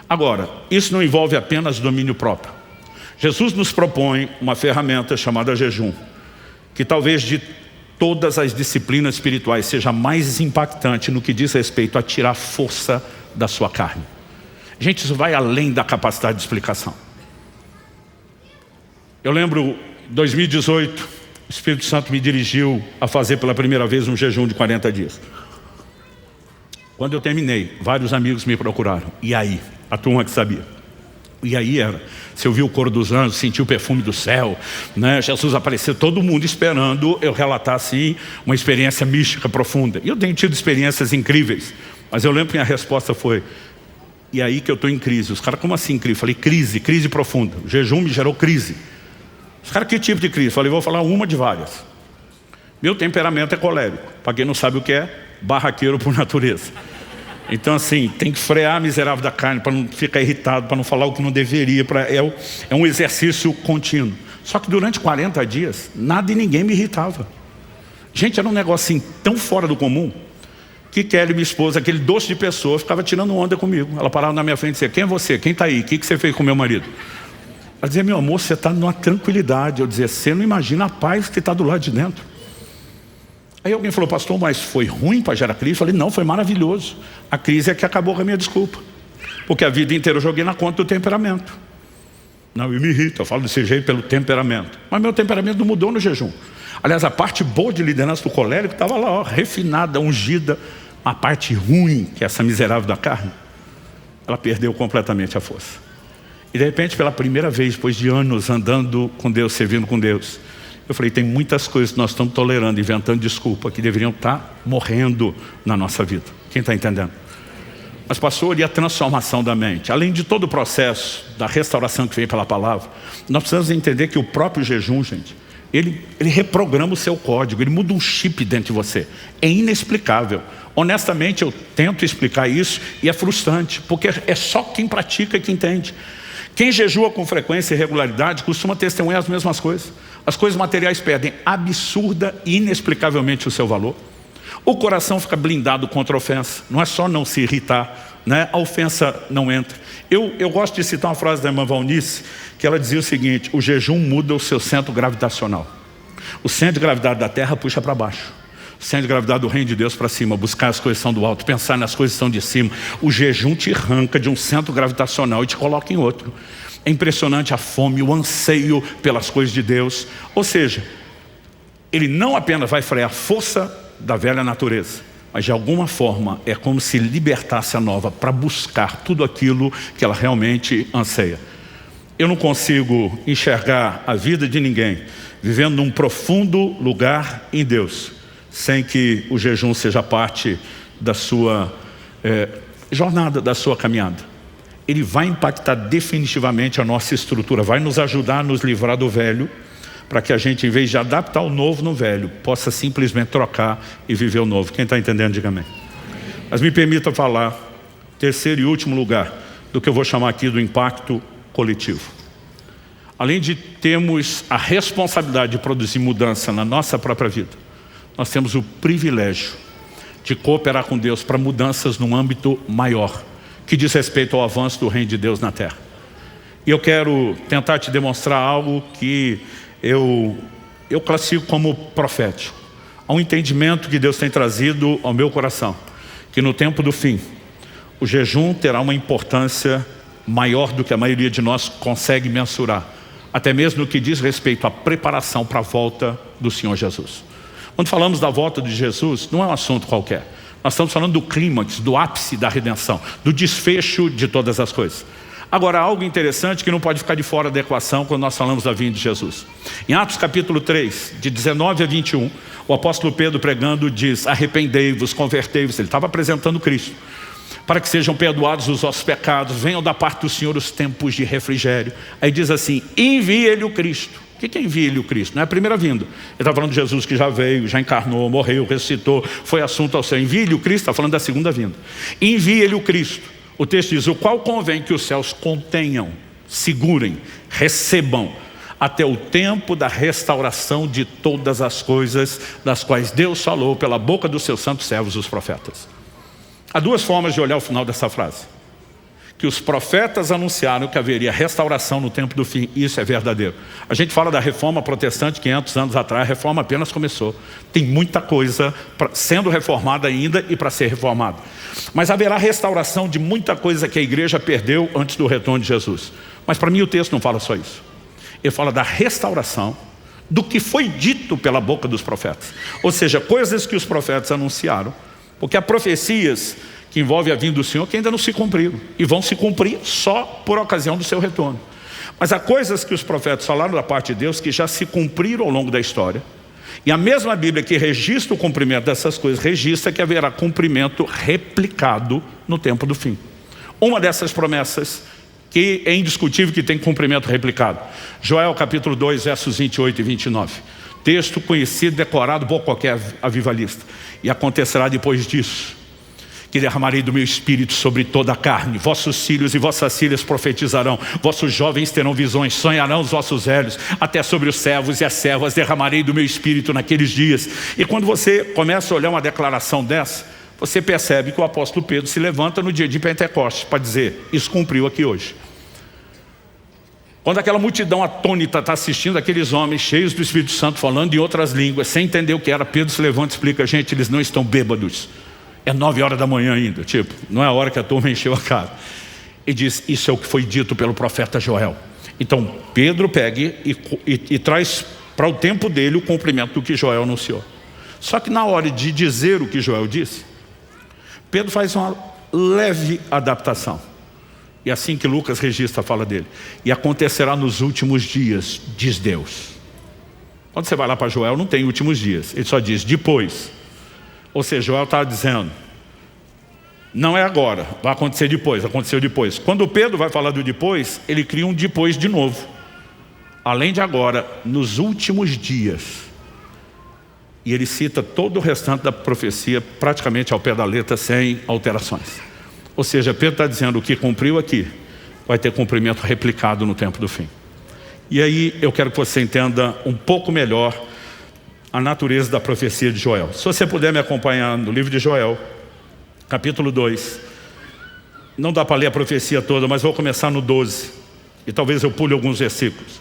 A: Agora, isso não envolve apenas domínio próprio. Jesus nos propõe uma ferramenta chamada jejum, que talvez de todas as disciplinas espirituais seja mais impactante no que diz respeito a tirar força da sua carne. Gente, isso vai além da capacidade de explicação. Eu lembro, em 2018, o Espírito Santo me dirigiu a fazer pela primeira vez um jejum de 40 dias. Quando eu terminei, vários amigos me procuraram. E aí? A turma que sabia. E aí era, você ouviu o coro dos anjos, sentiu o perfume do céu, né? Jesus apareceu, todo mundo esperando eu relatar assim, uma experiência mística profunda. E eu tenho tido experiências incríveis, mas eu lembro que minha resposta foi, e aí que eu estou em crise. Os caras, como assim crise? Falei, crise profunda. O jejum me gerou crise. Os caras, que tipo de crise? Falei, vou falar uma de várias. Meu temperamento é colérico. Para quem não sabe o que é, barraqueiro por natureza. Então assim, tem que frear a miserável da carne para não ficar irritado, para não falar o que não deveria. É um exercício contínuo. Só que durante 40 dias, nada e ninguém me irritava. Gente, era um negócio assim, tão fora do comum, que Kelly, minha esposa, aquele doce de pessoa, ficava tirando onda comigo. Ela parava na minha frente e dizia, quem é você? Quem está aí? O que você fez com meu marido? Ela dizia, meu amor, você está numa tranquilidade. Eu dizia, você não imagina a paz que está do lado de dentro. Aí alguém falou, pastor, mas foi ruim para gerar crise? Eu falei, não, foi maravilhoso. A crise é que acabou com a minha desculpa. Porque a vida inteira eu joguei na conta do temperamento. Não, eu me irrito, eu falo desse jeito pelo temperamento. Mas meu temperamento não mudou no jejum. Aliás, a parte boa de liderança do colérico estava lá, ó, refinada, ungida. A parte ruim, que é essa miserável da carne, ela perdeu completamente a força. E de repente, pela primeira vez, depois de anos andando com Deus, servindo com Deus, eu falei, tem muitas coisas que nós estamos tolerando, inventando desculpa, que deveriam estar morrendo na nossa vida. Quem está entendendo? Mas pastor, e a transformação da mente? Além de todo o processo da restauração que vem pela palavra, nós precisamos entender que o próprio jejum, gente, ele reprograma o seu código, ele muda um chip dentro de você. É inexplicável. Honestamente, eu tento explicar isso e é frustrante, porque é só quem pratica que entende. Quem jejua com frequência e regularidade costuma testemunhar as mesmas coisas. As coisas materiais perdem absurda e inexplicavelmente o seu valor. O coração fica blindado contra a ofensa. Não é só não se irritar. né, a ofensa não entra. Eu gosto de citar uma frase da irmã Valnice, que ela dizia o seguinte: o jejum muda o seu centro gravitacional. O centro de gravidade da terra puxa para baixo. O centro de gravidade do reino de Deus para cima, buscar as coisas que são do alto, pensar nas coisas que são de cima. O jejum te arranca de um centro gravitacional e te coloca em outro. É impressionante a fome, o anseio pelas coisas de Deus. Ou seja, ele não apenas vai frear a força da velha natureza, mas de alguma forma é como se libertasse a nova para buscar tudo aquilo que ela realmente anseia. Eu não consigo enxergar a vida de ninguém vivendo num profundo lugar em Deus sem que o jejum seja parte da sua jornada, da sua caminhada. Ele vai impactar definitivamente a nossa estrutura, vai nos ajudar a nos livrar do velho, para que a gente, em vez de adaptar o novo no velho, possa simplesmente trocar e viver o novo. Quem está entendendo, diga amém. Mas me permita falar, terceiro e último lugar, do que eu vou chamar aqui do impacto coletivo. Além de termos a responsabilidade de produzir mudança na nossa própria vida, nós temos o privilégio de cooperar com Deus para mudanças num âmbito maior, que diz respeito ao avanço do reino de Deus na terra. E eu quero tentar te demonstrar algo que eu classifico como profético. Há um entendimento que Deus tem trazido ao meu coração, que no tempo do fim, o jejum terá uma importância maior do que a maioria de nós consegue mensurar, até mesmo no que diz respeito à preparação para a volta do Senhor Jesus. Quando falamos da volta de Jesus, não é um assunto qualquer. Nós estamos falando do clímax, do ápice da redenção, do desfecho de todas as coisas. Agora, há algo interessante que não pode ficar de fora da equação quando nós falamos da vinda de Jesus. Em Atos capítulo 3, de 19 a 21, o apóstolo Pedro pregando diz: arrependei-vos, convertei-vos. Ele estava apresentando Cristo. Para que sejam perdoados os vossos pecados, venham da parte do Senhor os tempos de refrigério. Aí diz assim: envie-lhe o Cristo. O que é envie-lhe o Cristo? Não é a primeira vinda. Ele está falando de Jesus que já veio, já encarnou, morreu, ressuscitou, foi assunto ao céu. Envie-lhe o Cristo, está falando da segunda vinda. Envie-lhe o Cristo. O texto diz: o qual convém que os céus contenham, segurem, recebam, até o tempo da restauração de todas as coisas, das quais Deus falou pela boca dos seus santos servos, os profetas. Há duas formas de olhar o final dessa frase. Que os profetas anunciaram que haveria restauração no tempo do fim. Isso é verdadeiro. A gente fala da reforma protestante 500 anos atrás, a reforma apenas começou. Tem muita coisa sendo reformada ainda e para ser reformada. Mas haverá restauração de muita coisa que a igreja perdeu antes do retorno de Jesus. Mas para mim o texto não fala só isso. Ele fala da restauração do que foi dito pela boca dos profetas. Ou seja, coisas que os profetas anunciaram, porque há profecias que envolvem a vinda do Senhor que ainda não se cumpriram e vão se cumprir só por ocasião do seu retorno. Mas há coisas que os profetas falaram da parte de Deus que já se cumpriram ao longo da história. E a mesma Bíblia que registra o cumprimento dessas coisas, registra que haverá cumprimento replicado no tempo do fim. Uma dessas promessas que é indiscutível que tem cumprimento replicado. Joel capítulo 2, versos 28 e 29. Texto conhecido, decorado por qualquer avivalista. E acontecerá depois disso que derramarei do meu espírito sobre toda a carne. Vossos filhos e vossas filhas profetizarão. Vossos jovens terão visões. Sonharão os vossos velhos. Até sobre os servos e as servas derramarei do meu espírito naqueles dias. E quando você começa a olhar uma declaração dessa, você percebe que o apóstolo Pedro se levanta no dia de Pentecostes para dizer: isso cumpriu aqui hoje. Quando aquela multidão atônita está assistindo aqueles homens cheios do Espírito Santo falando em outras línguas, sem entender o que era, Pedro se levanta e explica: gente, eles não estão bêbados. É 9 horas da manhã ainda, não é a hora que a turma encheu a cara. E diz: isso é o que foi dito pelo profeta Joel. Então Pedro pega e traz para o tempo dele o cumprimento do que Joel anunciou. Só que na hora de dizer o que Joel disse, Pedro faz uma leve adaptação. E assim que Lucas registra, fala dele: e acontecerá nos últimos dias, diz Deus. Quando você vai lá para Joel, não tem últimos dias, ele só diz depois. Ou seja, Joel está dizendo: não é agora, vai acontecer depois, aconteceu depois. Quando Pedro vai falar do depois, ele cria um depois de novo. Além de agora, nos últimos dias. E ele cita todo o restante da profecia praticamente ao pé da letra, sem alterações. Ou seja, Pedro está dizendo: o que cumpriu aqui vai ter cumprimento replicado no tempo do fim. E aí eu quero que você entenda um pouco melhor a natureza da profecia de Joel. Se você puder me acompanhar no livro de Joel, capítulo 2, Não dá para ler a profecia toda, mas vou começar no 12. E talvez eu pule alguns versículos.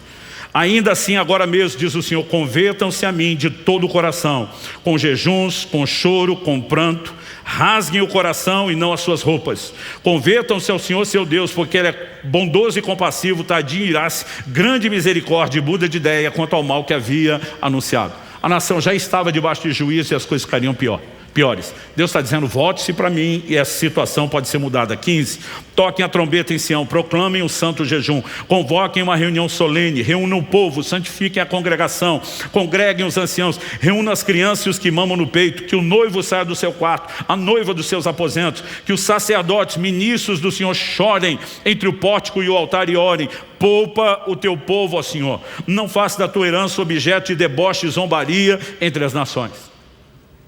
A: Ainda assim, agora mesmo, diz o Senhor, convertam-se a mim de todo o coração, com jejuns, com choro, com pranto, rasguem o coração e não as suas roupas. Convertam-se ao Senhor seu Deus, porque Ele é bondoso e compassivo, tardio em irar-se, grande misericórdia e muda de ideia quanto ao mal que havia anunciado. A nação já estava debaixo de juízo e as coisas ficariam piores. Deus está dizendo, volte-se para mim e essa situação pode ser mudada. 15, toquem a trombeta em Sião, proclamem um santo jejum, convoquem uma reunião solene, reúnam o povo, santifiquem a congregação, congreguem os anciãos, reúnam as crianças e os que mamam no peito, que o noivo saia do seu quarto, a noiva dos seus aposentos, que os sacerdotes, ministros do Senhor chorem entre o pórtico e o altar e orem. Poupa o teu povo, ó Senhor, não faça da tua herança objeto de deboche e zombaria entre as nações.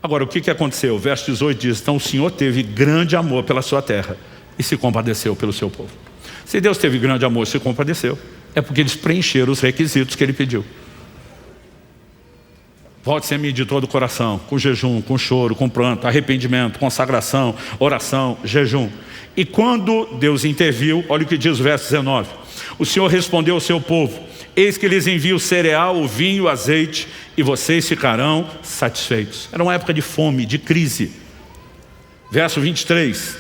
A: Agora, o que aconteceu? O verso 18 diz, então o Senhor teve grande amor pela sua terra e se compadeceu pelo seu povo. Se Deus teve grande amor e se compadeceu, é porque eles preencheram os requisitos que Ele pediu. Volte-se a mim de todo o coração, com jejum, com choro, com pranto, arrependimento, consagração, oração, jejum. E quando Deus interviu, olha o que diz o verso 19. O Senhor respondeu ao seu povo, eis que lhes envio o cereal, o vinho, o azeite, e vocês ficarão satisfeitos. Era uma época de fome, de crise. Verso 23.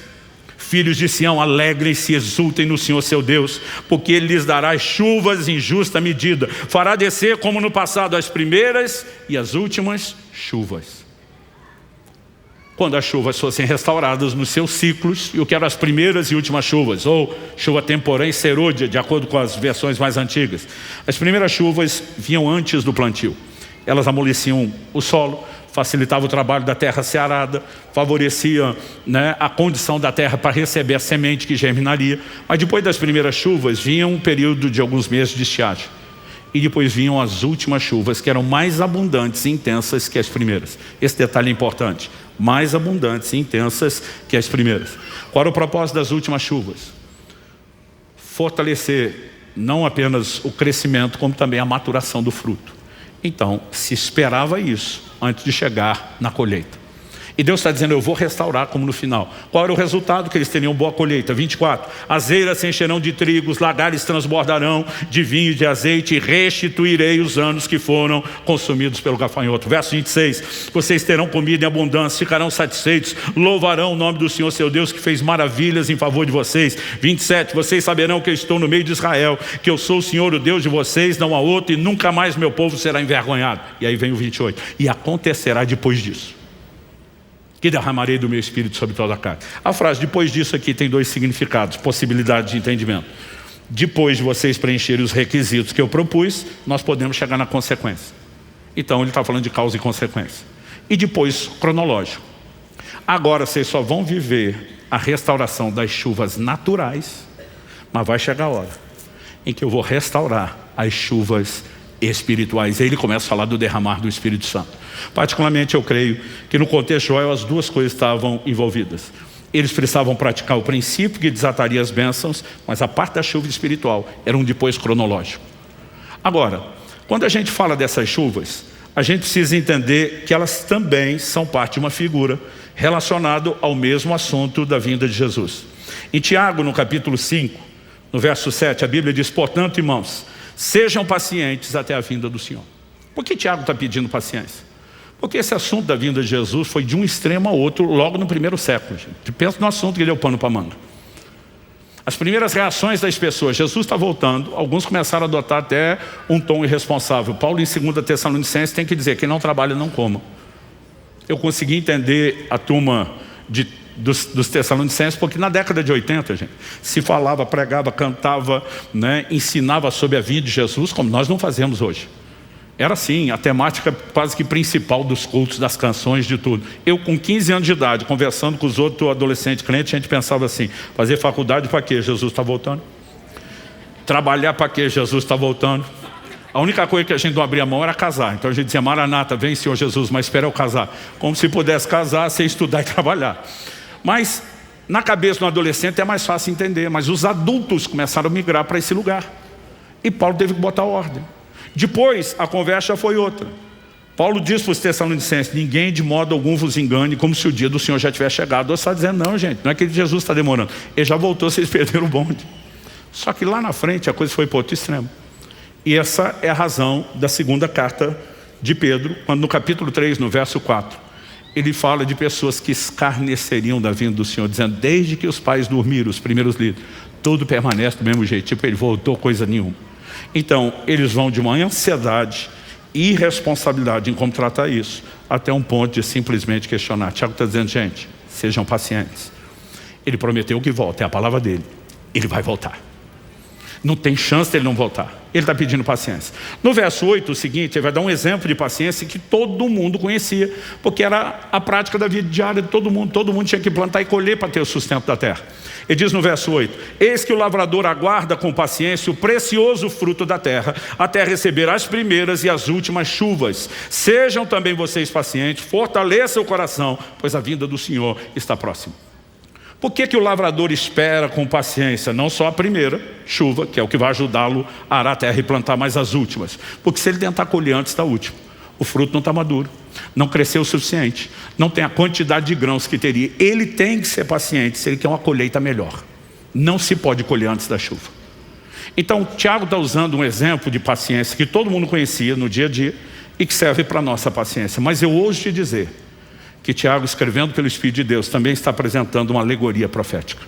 A: Filhos de Sião, alegrem-se e exultem no Senhor seu Deus, porque Ele lhes dará chuvas em justa medida. Fará descer como no passado as primeiras e as últimas chuvas. Quando as chuvas fossem restauradas nos seus ciclos, e o que eram as primeiras e últimas chuvas, ou chuva temporã e serôdia, de acordo com as versões mais antigas. As primeiras chuvas vinham antes do plantio. Elas amoleciam o solo, facilitavam o trabalho da terra searada, favoreciam, a condição da terra para receber a semente que germinaria. Mas depois das primeiras chuvas, vinha um período de alguns meses de estiagem. E depois vinham as últimas chuvas, que eram mais abundantes e intensas que as primeiras. Esse detalhe é importante. Mais abundantes e intensas que as primeiras. Qual era o propósito das últimas chuvas? Fortalecer não apenas o crescimento, como também a maturação do fruto. Então, se esperava isso antes de chegar na colheita. E Deus está dizendo, eu vou restaurar como no final. Qual era o resultado? Que eles teriam boa colheita. 24. As eiras se encherão de trigo, os lagares transbordarão de vinho e de azeite, e restituirei os anos que foram consumidos pelo gafanhoto. Verso 26. Vocês terão comida em abundância, ficarão satisfeitos, louvarão o nome do Senhor seu Deus, que fez maravilhas em favor de vocês. 27. Vocês saberão que eu estou no meio de Israel, que eu sou o Senhor, o Deus de vocês, não há outro, e nunca mais meu povo será envergonhado. E aí vem o 28. E acontecerá depois disso, que derramarei do meu espírito sobre toda a carne. A frase depois disso aqui tem dois significados, possibilidade de entendimento. Depois de vocês preencherem os requisitos que eu propus, nós podemos chegar na consequência. Então ele está falando de causa e consequência. E depois, cronológico. Agora vocês só vão viver a restauração das chuvas naturais, mas vai chegar a hora em que eu vou restaurar as chuvas espirituais. Aí ele começa a falar do derramar do Espírito Santo. Particularmente eu creio que no contexto de Joel as duas coisas estavam envolvidas. Eles precisavam praticar o princípio que desataria as bênçãos, mas a parte da chuva espiritual era um depois cronológico. Agora, quando a gente fala dessas chuvas, a gente precisa entender que elas também são parte de uma figura relacionada ao mesmo assunto da vinda de Jesus. Em Tiago, no capítulo 5, no verso 7, a Bíblia diz, portanto, irmãos, sejam pacientes até a vinda do Senhor. Por que Tiago está pedindo paciência? Porque esse assunto da vinda de Jesus foi de um extremo ao outro logo no primeiro século. Gente. Pensa no assunto que deu pano para manga. As primeiras reações das pessoas, Jesus está voltando, alguns começaram a adotar até um tom irresponsável. Paulo em 2 Tessalonicenses tem que dizer, quem não trabalha não coma. Eu consegui entender a turma dos Tessalonicenses, porque na década de 80, gente, se falava, pregava, cantava, ensinava sobre a vida de Jesus, como nós não fazemos hoje. Era assim, a temática quase que principal dos cultos, das canções, de tudo. Eu com 15 anos de idade, conversando com os outros adolescentes crentes, a gente pensava assim, fazer faculdade para quê? Jesus está voltando. Trabalhar para quê? Jesus está voltando. A única coisa que a gente não abria mão era casar. Então a gente dizia, Maranata, vem Senhor Jesus, mas espera eu casar. Como se pudesse casar sem estudar e trabalhar. Mas na cabeça do adolescente é mais fácil entender. Mas os adultos começaram a migrar para esse lugar. E Paulo teve que botar ordem. Depois, a conversa foi outra. Paulo diz para os Tessalonicenses: ninguém de modo algum vos engane, como se o dia do Senhor já tivesse chegado. Você está dizendo: não, gente, não é que Jesus está demorando, ele já voltou, vocês perderam o bonde. Só que lá na frente a coisa foi para outro extremo. E essa é a razão da segunda carta de Pedro, quando no capítulo 3, no verso 4, ele fala de pessoas que escarneceriam da vinda do Senhor, dizendo: desde que os pais dormiram, os primeiros líderes, tudo permanece do mesmo jeito, tipo, ele voltou coisa nenhuma. Então, eles vão de uma ansiedade e irresponsabilidade em como tratar isso, até um ponto de simplesmente questionar. Tiago está dizendo: gente, sejam pacientes. Ele prometeu que volta, é a palavra dele, ele vai voltar. Não tem chance de ele não voltar. Ele está pedindo paciência. No verso 8, o seguinte, ele vai dar um exemplo de paciência que todo mundo conhecia, porque era a prática da vida diária de todo mundo. Todo mundo tinha que plantar e colher para ter o sustento da terra. Ele diz no verso 8: eis que o lavrador aguarda com paciência o precioso fruto da terra, até receber as primeiras e as últimas chuvas. Sejam também vocês pacientes, fortaleçam o coração, pois a vinda do Senhor está próxima. Por que o lavrador espera com paciência? Não só a primeira chuva, que é o que vai ajudá-lo a arar a terra e plantar mais as últimas. Porque se ele tentar colher antes da última, o fruto não está maduro, não cresceu o suficiente, não tem a quantidade de grãos que teria. Ele tem que ser paciente se ele quer uma colheita melhor. Não se pode colher antes da chuva. Então, Tiago está usando um exemplo de paciência que todo mundo conhecia no dia a dia e que serve para a nossa paciência. Mas eu ouso te dizer que Tiago, escrevendo pelo Espírito de Deus, também está apresentando uma alegoria profética.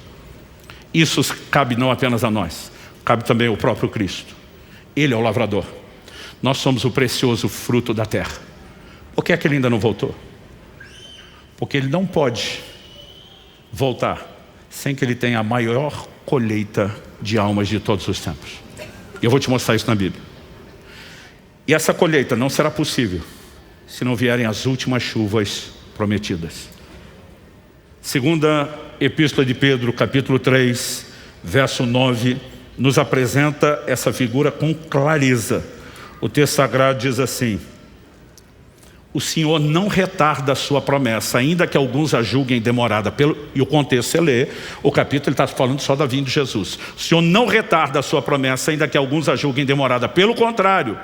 A: Isso cabe não apenas a nós, cabe também ao próprio Cristo. Ele é o lavrador. Nós somos o precioso fruto da terra. Por que é que ele ainda não voltou? Porque ele não pode voltar sem que ele tenha a maior colheita de almas de todos os tempos. E eu vou te mostrar isso na Bíblia. E essa colheita não será possível se não vierem as últimas chuvas prometidas. Segunda Epístola de Pedro, capítulo 3, verso 9, nos apresenta essa figura com clareza. O texto sagrado diz assim: o Senhor não retarda a sua promessa, ainda que alguns a julguem demorada. E o contexto, você lê, o capítulo ele está falando só da vinda de Jesus. O Senhor não retarda a sua promessa, ainda que alguns a julguem demorada. Pelo contrário,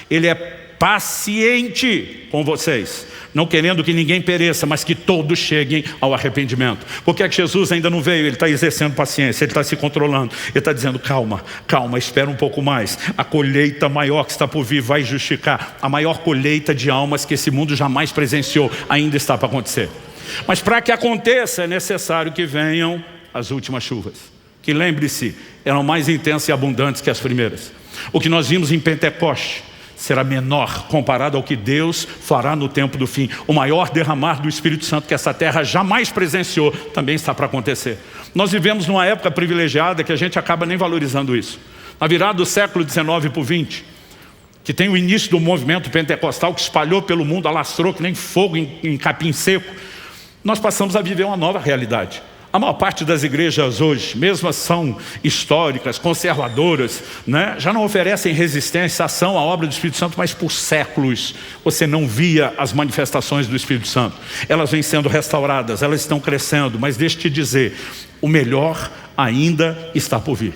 A: Ele é paciente com vocês, não querendo que ninguém pereça, mas que todos cheguem ao arrependimento. Por que é que Jesus ainda não veio? Ele está exercendo paciência, ele está se controlando, ele está dizendo: calma, calma, espera um pouco mais. A colheita maior que está por vir vai justificar. A maior colheita de almas que esse mundo jamais presenciou ainda está para acontecer. Mas para que aconteça é necessário que venham as últimas chuvas, que, lembre-se, eram mais intensas e abundantes que as primeiras. O que nós vimos em Pentecoste será menor comparado ao que Deus fará no tempo do fim. O maior derramar do Espírito Santo que essa terra jamais presenciou também está para acontecer. Nós vivemos numa época privilegiada que a gente acaba nem valorizando isso. Na virada do século XIX para o XX, que tem o início do movimento pentecostal que espalhou pelo mundo, alastrou que nem fogo em capim seco, nós passamos a viver uma nova realidade. A maior parte das igrejas hoje, mesmo as são históricas, conservadoras, né, já não oferecem resistência, ação à obra do Espírito Santo, mas por séculos você não via as manifestações do Espírito Santo. Elas vêm sendo restauradas, elas estão crescendo, mas deixa eu te dizer, o melhor ainda está por vir.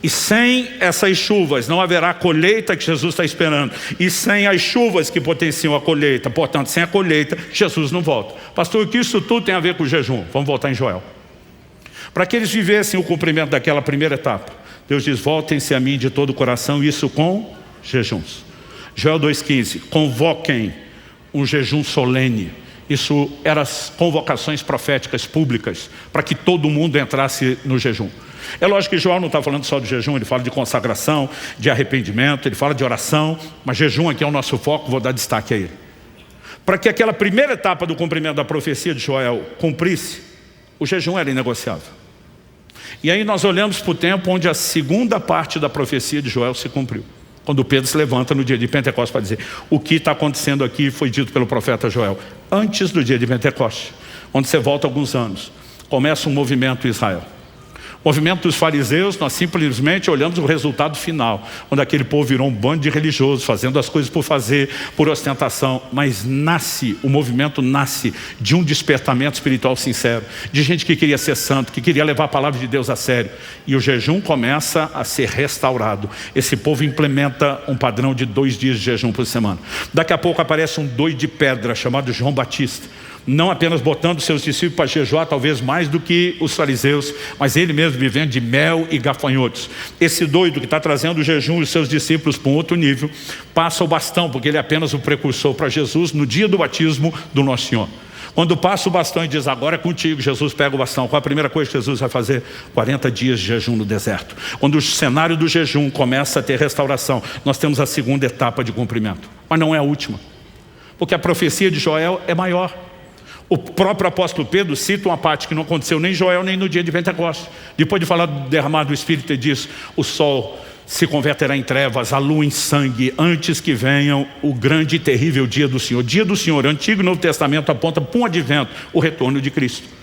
A: E sem essas chuvas não haverá a colheita que Jesus está esperando. E sem as chuvas que potenciam a colheita, portanto, sem a colheita, Jesus não volta. Pastor, o que isso tudo tem a ver com o jejum? Vamos voltar em Joel. Para que eles vivessem o cumprimento daquela primeira etapa, Deus diz: voltem-se a mim de todo o coração, isso com jejuns. Joel 2,15, convoquem um jejum solene. Isso eram as convocações proféticas públicas, para que todo mundo entrasse no jejum. É lógico que Joel não está falando só de jejum, ele fala de consagração, de arrependimento, ele fala de oração, mas jejum aqui é o nosso foco, vou dar destaque a ele. Para que aquela primeira etapa do cumprimento da profecia de Joel cumprisse, o jejum era inegociável. E aí nós olhamos para o tempo onde a segunda parte da profecia de Joel se cumpriu. Quando Pedro se levanta no dia de Pentecostes para dizer: o que está acontecendo aqui foi dito pelo profeta Joel. Antes do dia de Pentecostes, onde você volta alguns anos, começa um movimento em Israel. O movimento dos fariseus, nós simplesmente olhamos o resultado final, onde aquele povo virou um bando de religiosos, fazendo as coisas por fazer, por ostentação. Mas o movimento nasce de um despertamento espiritual sincero, de gente que queria ser santo, que queria levar a palavra de Deus a sério. E o jejum começa a ser restaurado. Esse povo implementa um padrão de 2 dias de jejum por semana. Daqui a pouco aparece um doido de pedra, chamado João Batista. Não apenas botando seus discípulos para jejuar, talvez mais do que os fariseus, mas ele mesmo vivendo de mel e gafanhotos. Esse doido que está trazendo o jejum e os seus discípulos para um outro nível, passa o bastão, porque ele é apenas o precursor para Jesus no dia do batismo do Nosso Senhor. Quando passa o bastão e diz, agora é contigo, Jesus pega o bastão. Qual a primeira coisa que Jesus vai fazer? 40 dias de jejum no deserto. Quando o cenário do jejum começa a ter restauração, nós temos a segunda etapa de cumprimento. Mas não é a última, porque a profecia de Joel é maior. O próprio apóstolo Pedro cita uma parte que não aconteceu nem em Joel nem no dia de Pentecostes. Depois de falar do derramar do Espírito, ele diz, o sol se converterá em trevas, a lua em sangue, antes que venha o grande e terrível dia do Senhor. Dia do Senhor, Antigo e Novo Testamento aponta para um advento, o retorno de Cristo.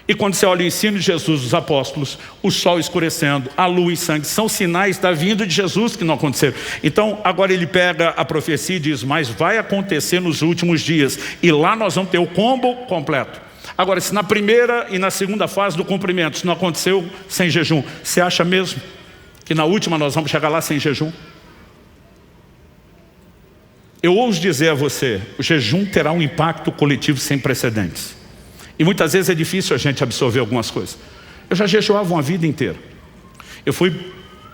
A: E quando você olha o ensino de Jesus, os apóstolos, o sol escurecendo, a lua em sangue, são sinais da vinda de Jesus que não aconteceram. Então, agora ele pega a profecia e diz, mas vai acontecer nos últimos dias. E lá nós vamos ter o combo completo. Agora, se na primeira e na segunda fase do cumprimento, isso não aconteceu sem jejum, você acha mesmo que na última nós vamos chegar lá sem jejum? Eu ouso dizer a você, o jejum terá um impacto coletivo sem precedentes. E muitas vezes é difícil a gente absorver algumas coisas. Eu já jejuava uma vida inteira. Eu fui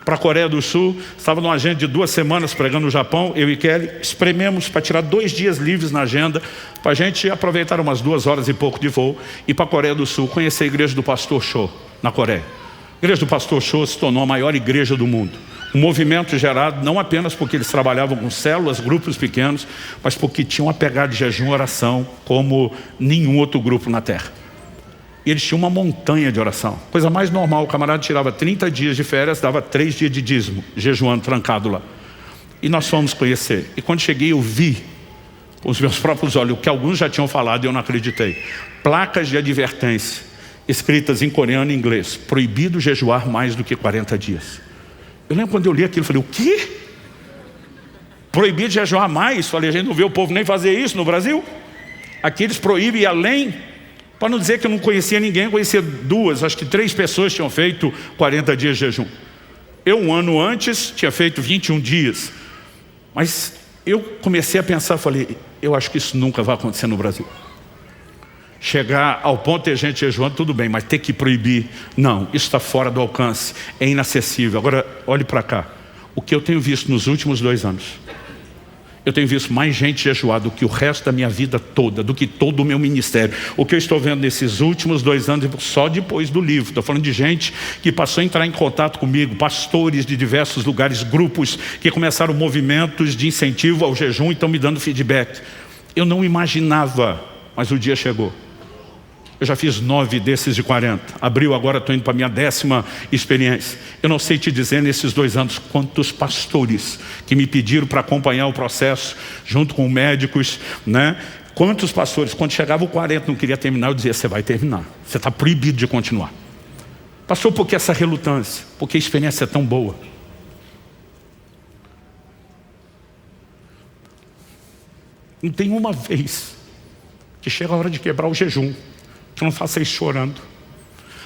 A: para a Coreia do Sul, estava numa agenda de 2 semanas pregando no Japão, eu e Kelly, esprememos para tirar 2 dias livres na agenda, para a gente aproveitar umas 2 horas e pouco de voo, e para a Coreia do Sul, conhecer a igreja do pastor Cho, na Coreia. A igreja do pastor Cho se tornou a maior igreja do mundo. Um movimento gerado não apenas porque eles trabalhavam com células, grupos pequenos, mas porque tinham uma pegada de jejum e oração como nenhum outro grupo na terra. E eles tinham uma montanha de oração. Coisa mais normal, o camarada tirava 30 dias de férias, dava 3 dias de dízimo, jejuando, trancado lá. E nós fomos conhecer. E quando cheguei eu vi, com os meus próprios olhos, o que alguns já tinham falado e eu não acreditei. Placas de advertência, escritas em coreano e inglês. Proibido jejuar mais do que 40 dias. Eu lembro quando eu li aquilo, eu falei, o quê? Proibido jejuar mais? Falei, a gente não vê o povo nem fazer isso no Brasil? Aqui eles proíbem além. Para não dizer que eu não conhecia ninguém, eu conhecia 2, acho que 3 pessoas tinham feito 40 dias de jejum. Eu, um ano antes, tinha feito 21 dias. Mas eu comecei a pensar, falei, eu acho que isso nunca vai acontecer no Brasil. Chegar ao ponto de ter gente jejuando, tudo bem, mas ter que proibir, não, isso está fora do alcance, é inacessível. Agora, olhe para cá, o que eu tenho visto nos últimos 2 anos, eu tenho visto mais gente jejuar do que o resto da minha vida toda, do que todo o meu ministério. O que eu estou vendo nesses últimos 2 anos, só depois do livro, estou falando de gente que passou a entrar em contato comigo, pastores de diversos lugares, grupos que começaram movimentos de incentivo ao jejum e estão me dando feedback. Eu não imaginava, mas o dia chegou. Eu já fiz 9 desses de 40. Abril, agora estou indo para a minha 10ª experiência. Eu não sei te dizer nesses 2 anos quantos pastores que me pediram para acompanhar o processo, junto com médicos, né? Quantos pastores, quando chegava o 40 não queria terminar, eu dizia, você vai terminar. Você está proibido de continuar. Pastor, por que essa relutância? Porque a experiência é tão boa. Não tem uma vez que chega a hora de quebrar o jejum que eu não faça isso chorando.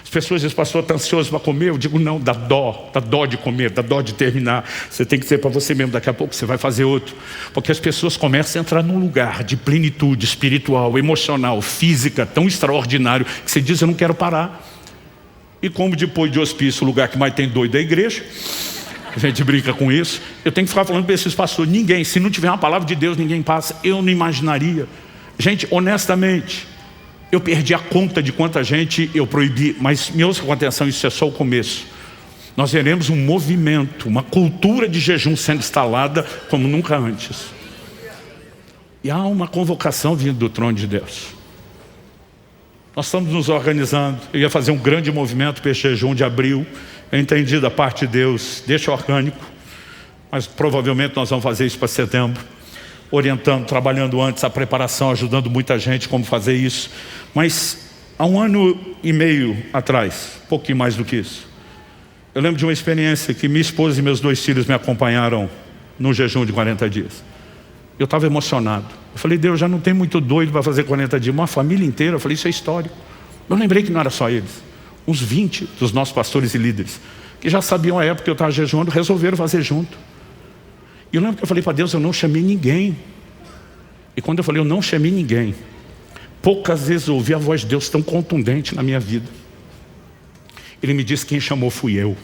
A: As pessoas dizem, pastor, está ansioso para comer? Eu digo, não, dá dó de comer, dá dó de terminar. Você tem que dizer para você mesmo, daqui a pouco você vai fazer outro. Porque as pessoas começam a entrar num lugar de plenitude espiritual, emocional, física, tão extraordinário, que você diz, eu não quero parar. E como depois de hospício, o lugar que mais tem doido é a igreja, a gente brinca com isso, eu tenho que ficar falando para esses pastores, ninguém, se não tiver uma palavra de Deus, ninguém passa. Eu não imaginaria. Gente, honestamente, eu perdi a conta de quanta gente eu proibi, mas me ouça com atenção, isso é só o começo. Nós veremos um movimento, uma cultura de jejum sendo instalada como nunca antes. E há uma convocação vindo do trono de Deus. Nós estamos nos organizando. Eu ia fazer um grande movimento para esse jejum de abril. Eu entendi da parte de Deus, deixa orgânico, mas provavelmente nós vamos fazer isso para setembro. Orientando, trabalhando antes a preparação, ajudando muita gente como fazer isso. Mas Há 1 ano e meio atrás, um pouquinho mais do que isso, eu lembro de uma experiência que minha esposa e meus 2 filhos me acompanharam num jejum de 40 dias. Eu estava emocionado. Eu falei, Deus, já não tem muito doido para fazer 40 dias. Uma família inteira. Eu falei, isso é histórico. Eu lembrei que não era só eles. Uns 20 dos nossos pastores e líderes, que já sabiam a época que eu estava jejuando, resolveram fazer junto. E eu lembro que eu falei para Deus, eu não chamei ninguém. E quando eu falei, eu não chamei ninguém, poucas vezes eu ouvi a voz de Deus tão contundente na minha vida. Ele me disse, quem chamou fui eu.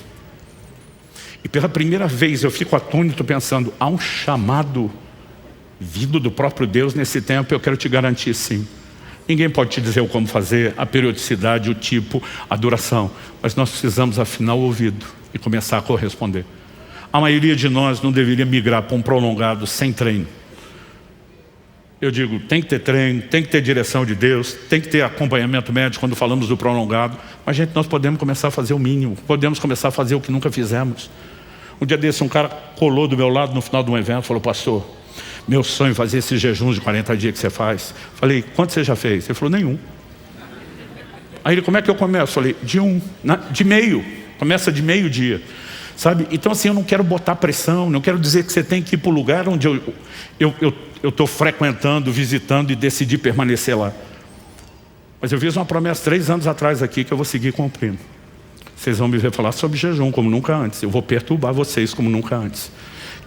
A: E pela primeira vez eu fico atônito pensando, há um chamado vindo do próprio Deus nesse tempo. Eu quero te garantir, sim. Ninguém pode te dizer o como fazer, a periodicidade, o tipo, a duração. Mas nós precisamos afinar o ouvido e começar a corresponder. A maioria de nós não deveria migrar para um prolongado sem treino. Eu digo, tem que ter treino, tem que ter direção de Deus, tem que ter acompanhamento médico quando falamos do prolongado. Mas, gente, nós podemos começar a fazer o mínimo, podemos começar a fazer o que nunca fizemos. Um dia desse, um cara colou do meu lado no final de um evento, falou, pastor, meu sonho é fazer esses jejuns de 40 dias que você faz. Falei, quanto você já fez? Ele falou, nenhum. Aí ele, como é que eu começo? Falei, de meio, começa de meio-dia. Sabe? Então assim, eu não quero botar pressão, não quero dizer que você tem que ir para o lugar onde eu estou frequentando, visitando e decidi permanecer lá. Mas eu fiz uma promessa 3 anos atrás aqui que eu vou seguir cumprindo. Vocês vão me ver falar sobre jejum como nunca antes. Eu vou perturbar vocês como nunca antes.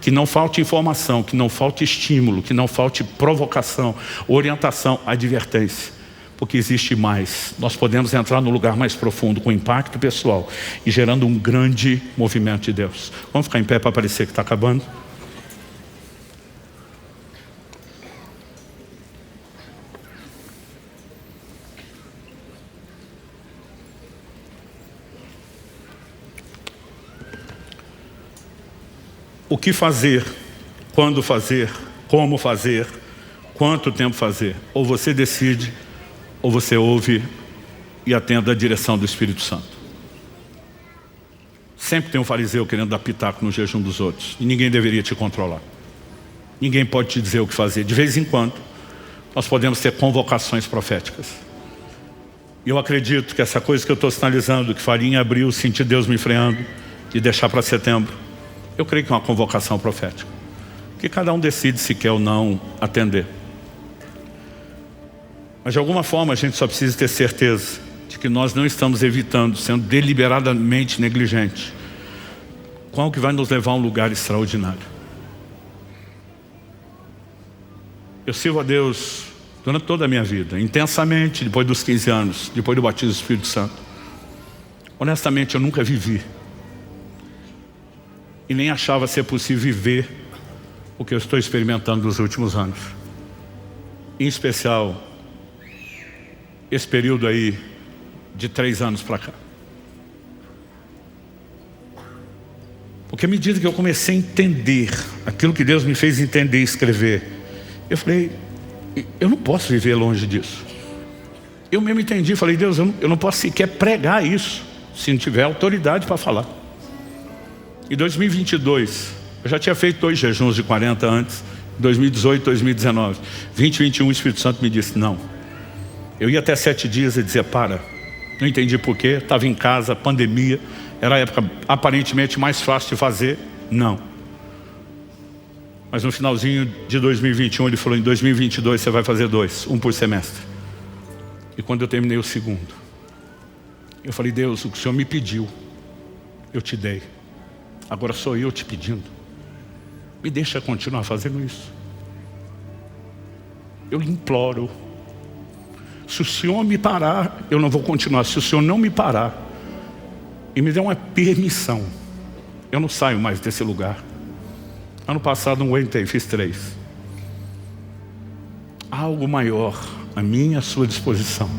A: Que não falte informação, que não falte estímulo, que não falte provocação, orientação, advertência. Porque existe mais. Nós podemos entrar no lugar mais profundo, com impacto pessoal e gerando um grande movimento de Deus. Vamos ficar em pé para parecer que está acabando? O que fazer, quando fazer, como fazer, quanto tempo fazer? Ou você decide, ou você ouve e atende a direção do Espírito Santo. Sempre tem um fariseu querendo dar pitaco no jejum dos outros. E ninguém deveria te controlar. Ninguém pode te dizer o que fazer. De vez em quando, nós podemos ter convocações proféticas. E eu acredito que essa coisa que eu estou sinalizando, que faria em abril, sentir Deus me freando, e deixar para setembro, eu creio que é uma convocação profética. Que cada um decide se quer ou não atender. Mas de alguma forma a gente só precisa ter certeza de que nós não estamos evitando, sendo deliberadamente negligente, com algo que vai nos levar a um lugar extraordinário. Eu sirvo a Deus durante toda a minha vida, intensamente, depois dos 15 anos, depois do batismo do Espírito Santo. Honestamente, eu nunca vivi. E nem achava ser possível viver o que eu estou experimentando nos últimos anos. Em especial, esse período aí de 3 anos para cá. Porque à medida que eu comecei a entender aquilo que Deus me fez entender e escrever, eu falei, eu não posso viver longe disso. Eu mesmo entendi, falei, Deus, eu não posso sequer pregar isso se não tiver autoridade para falar. Em 2022, eu já tinha feito 2 jejuns de 40 antes, 2018, 2019. 2021, o Espírito Santo me disse, não. Eu ia até 7 dias e dizia, para. Não entendi porquê, estava em casa, pandemia, era a época aparentemente mais fácil de fazer, não. Mas no finalzinho de 2021, ele falou, em 2022 você vai fazer 2, um por semestre. E quando eu terminei o segundo, eu falei, Deus, o que o Senhor me pediu, eu te dei. Agora sou eu te pedindo. Me deixa continuar fazendo isso. Eu lhe imploro. Se o Senhor me parar, eu não vou continuar. Se o Senhor não me parar e me der uma permissão, eu não saio mais desse lugar. Ano passado não aguentei, fiz 3. Há algo maior a minha e à sua disposição.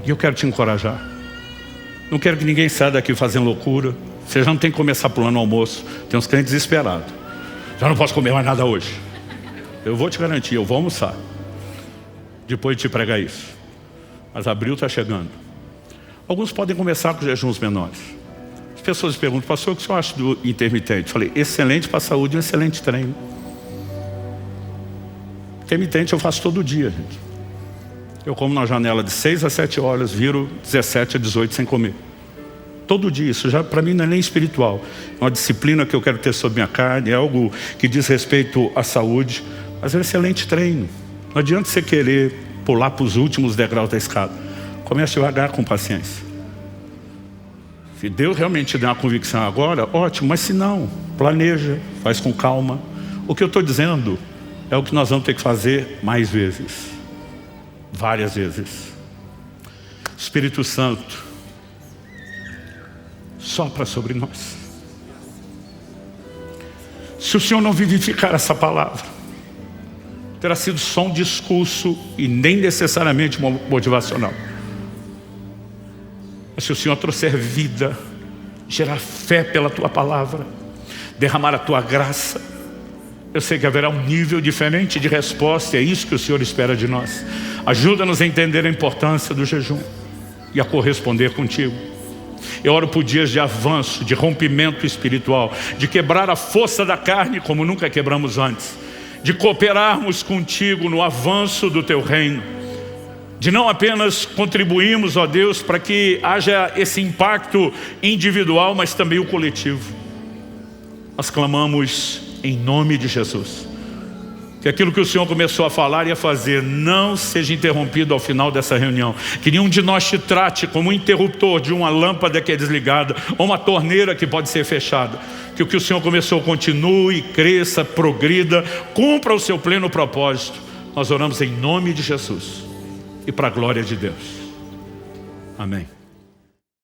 A: E eu quero te encorajar. Não quero que ninguém saia daqui fazendo loucura. Você já não tem que começar pulando o almoço. Tem uns crentes desesperados. Já não posso comer mais nada hoje. Eu vou te garantir, eu vou almoçar depois de te pregar isso. Mas abril está chegando. Alguns podem começar com jejuns menores. As pessoas perguntam, pastor, o que o senhor acha do intermitente? Falei, excelente para a saúde e um excelente treino. Intermitente eu faço todo dia, gente. Eu como na janela de 6 a 7 horas, viro 17 a 18 sem comer. Todo dia, isso já para mim não é nem espiritual. É uma disciplina que eu quero ter sobre minha carne, é algo que diz respeito à saúde, mas é um excelente treino. Não adianta você querer pular para os últimos degraus da escada. Comece devagar, com paciência. Se Deus realmente te der uma convicção agora, ótimo, mas se não, planeja, faz com calma. O que eu estou dizendo é o que nós vamos ter que fazer mais vezes. Várias vezes. Espírito Santo, sopra sobre nós. Se o Senhor não vivificar essa palavra, terá sido só um discurso e nem necessariamente motivacional. Mas se o Senhor trouxer vida, gerar fé pela tua palavra, derramar a tua graça, eu sei que haverá um nível diferente de resposta, e é isso que o Senhor espera de nós. Ajuda-nos a entender a importância do jejum e a corresponder contigo. Eu oro por dias de avanço, de rompimento espiritual, de quebrar a força da carne como nunca quebramos antes, de cooperarmos contigo no avanço do teu reino, de não apenas contribuirmos, ó Deus, para que haja esse impacto individual, mas também o coletivo. Nós clamamos em nome de Jesus, que aquilo que o Senhor começou a falar e a fazer não seja interrompido ao final dessa reunião. Que nenhum de nós te trate como um interruptor de uma lâmpada que é desligada ou uma torneira que pode ser fechada. Que o que o Senhor começou continue, cresça, progrida, cumpra o seu pleno propósito. Nós oramos em nome de Jesus e para a glória de Deus. Amém.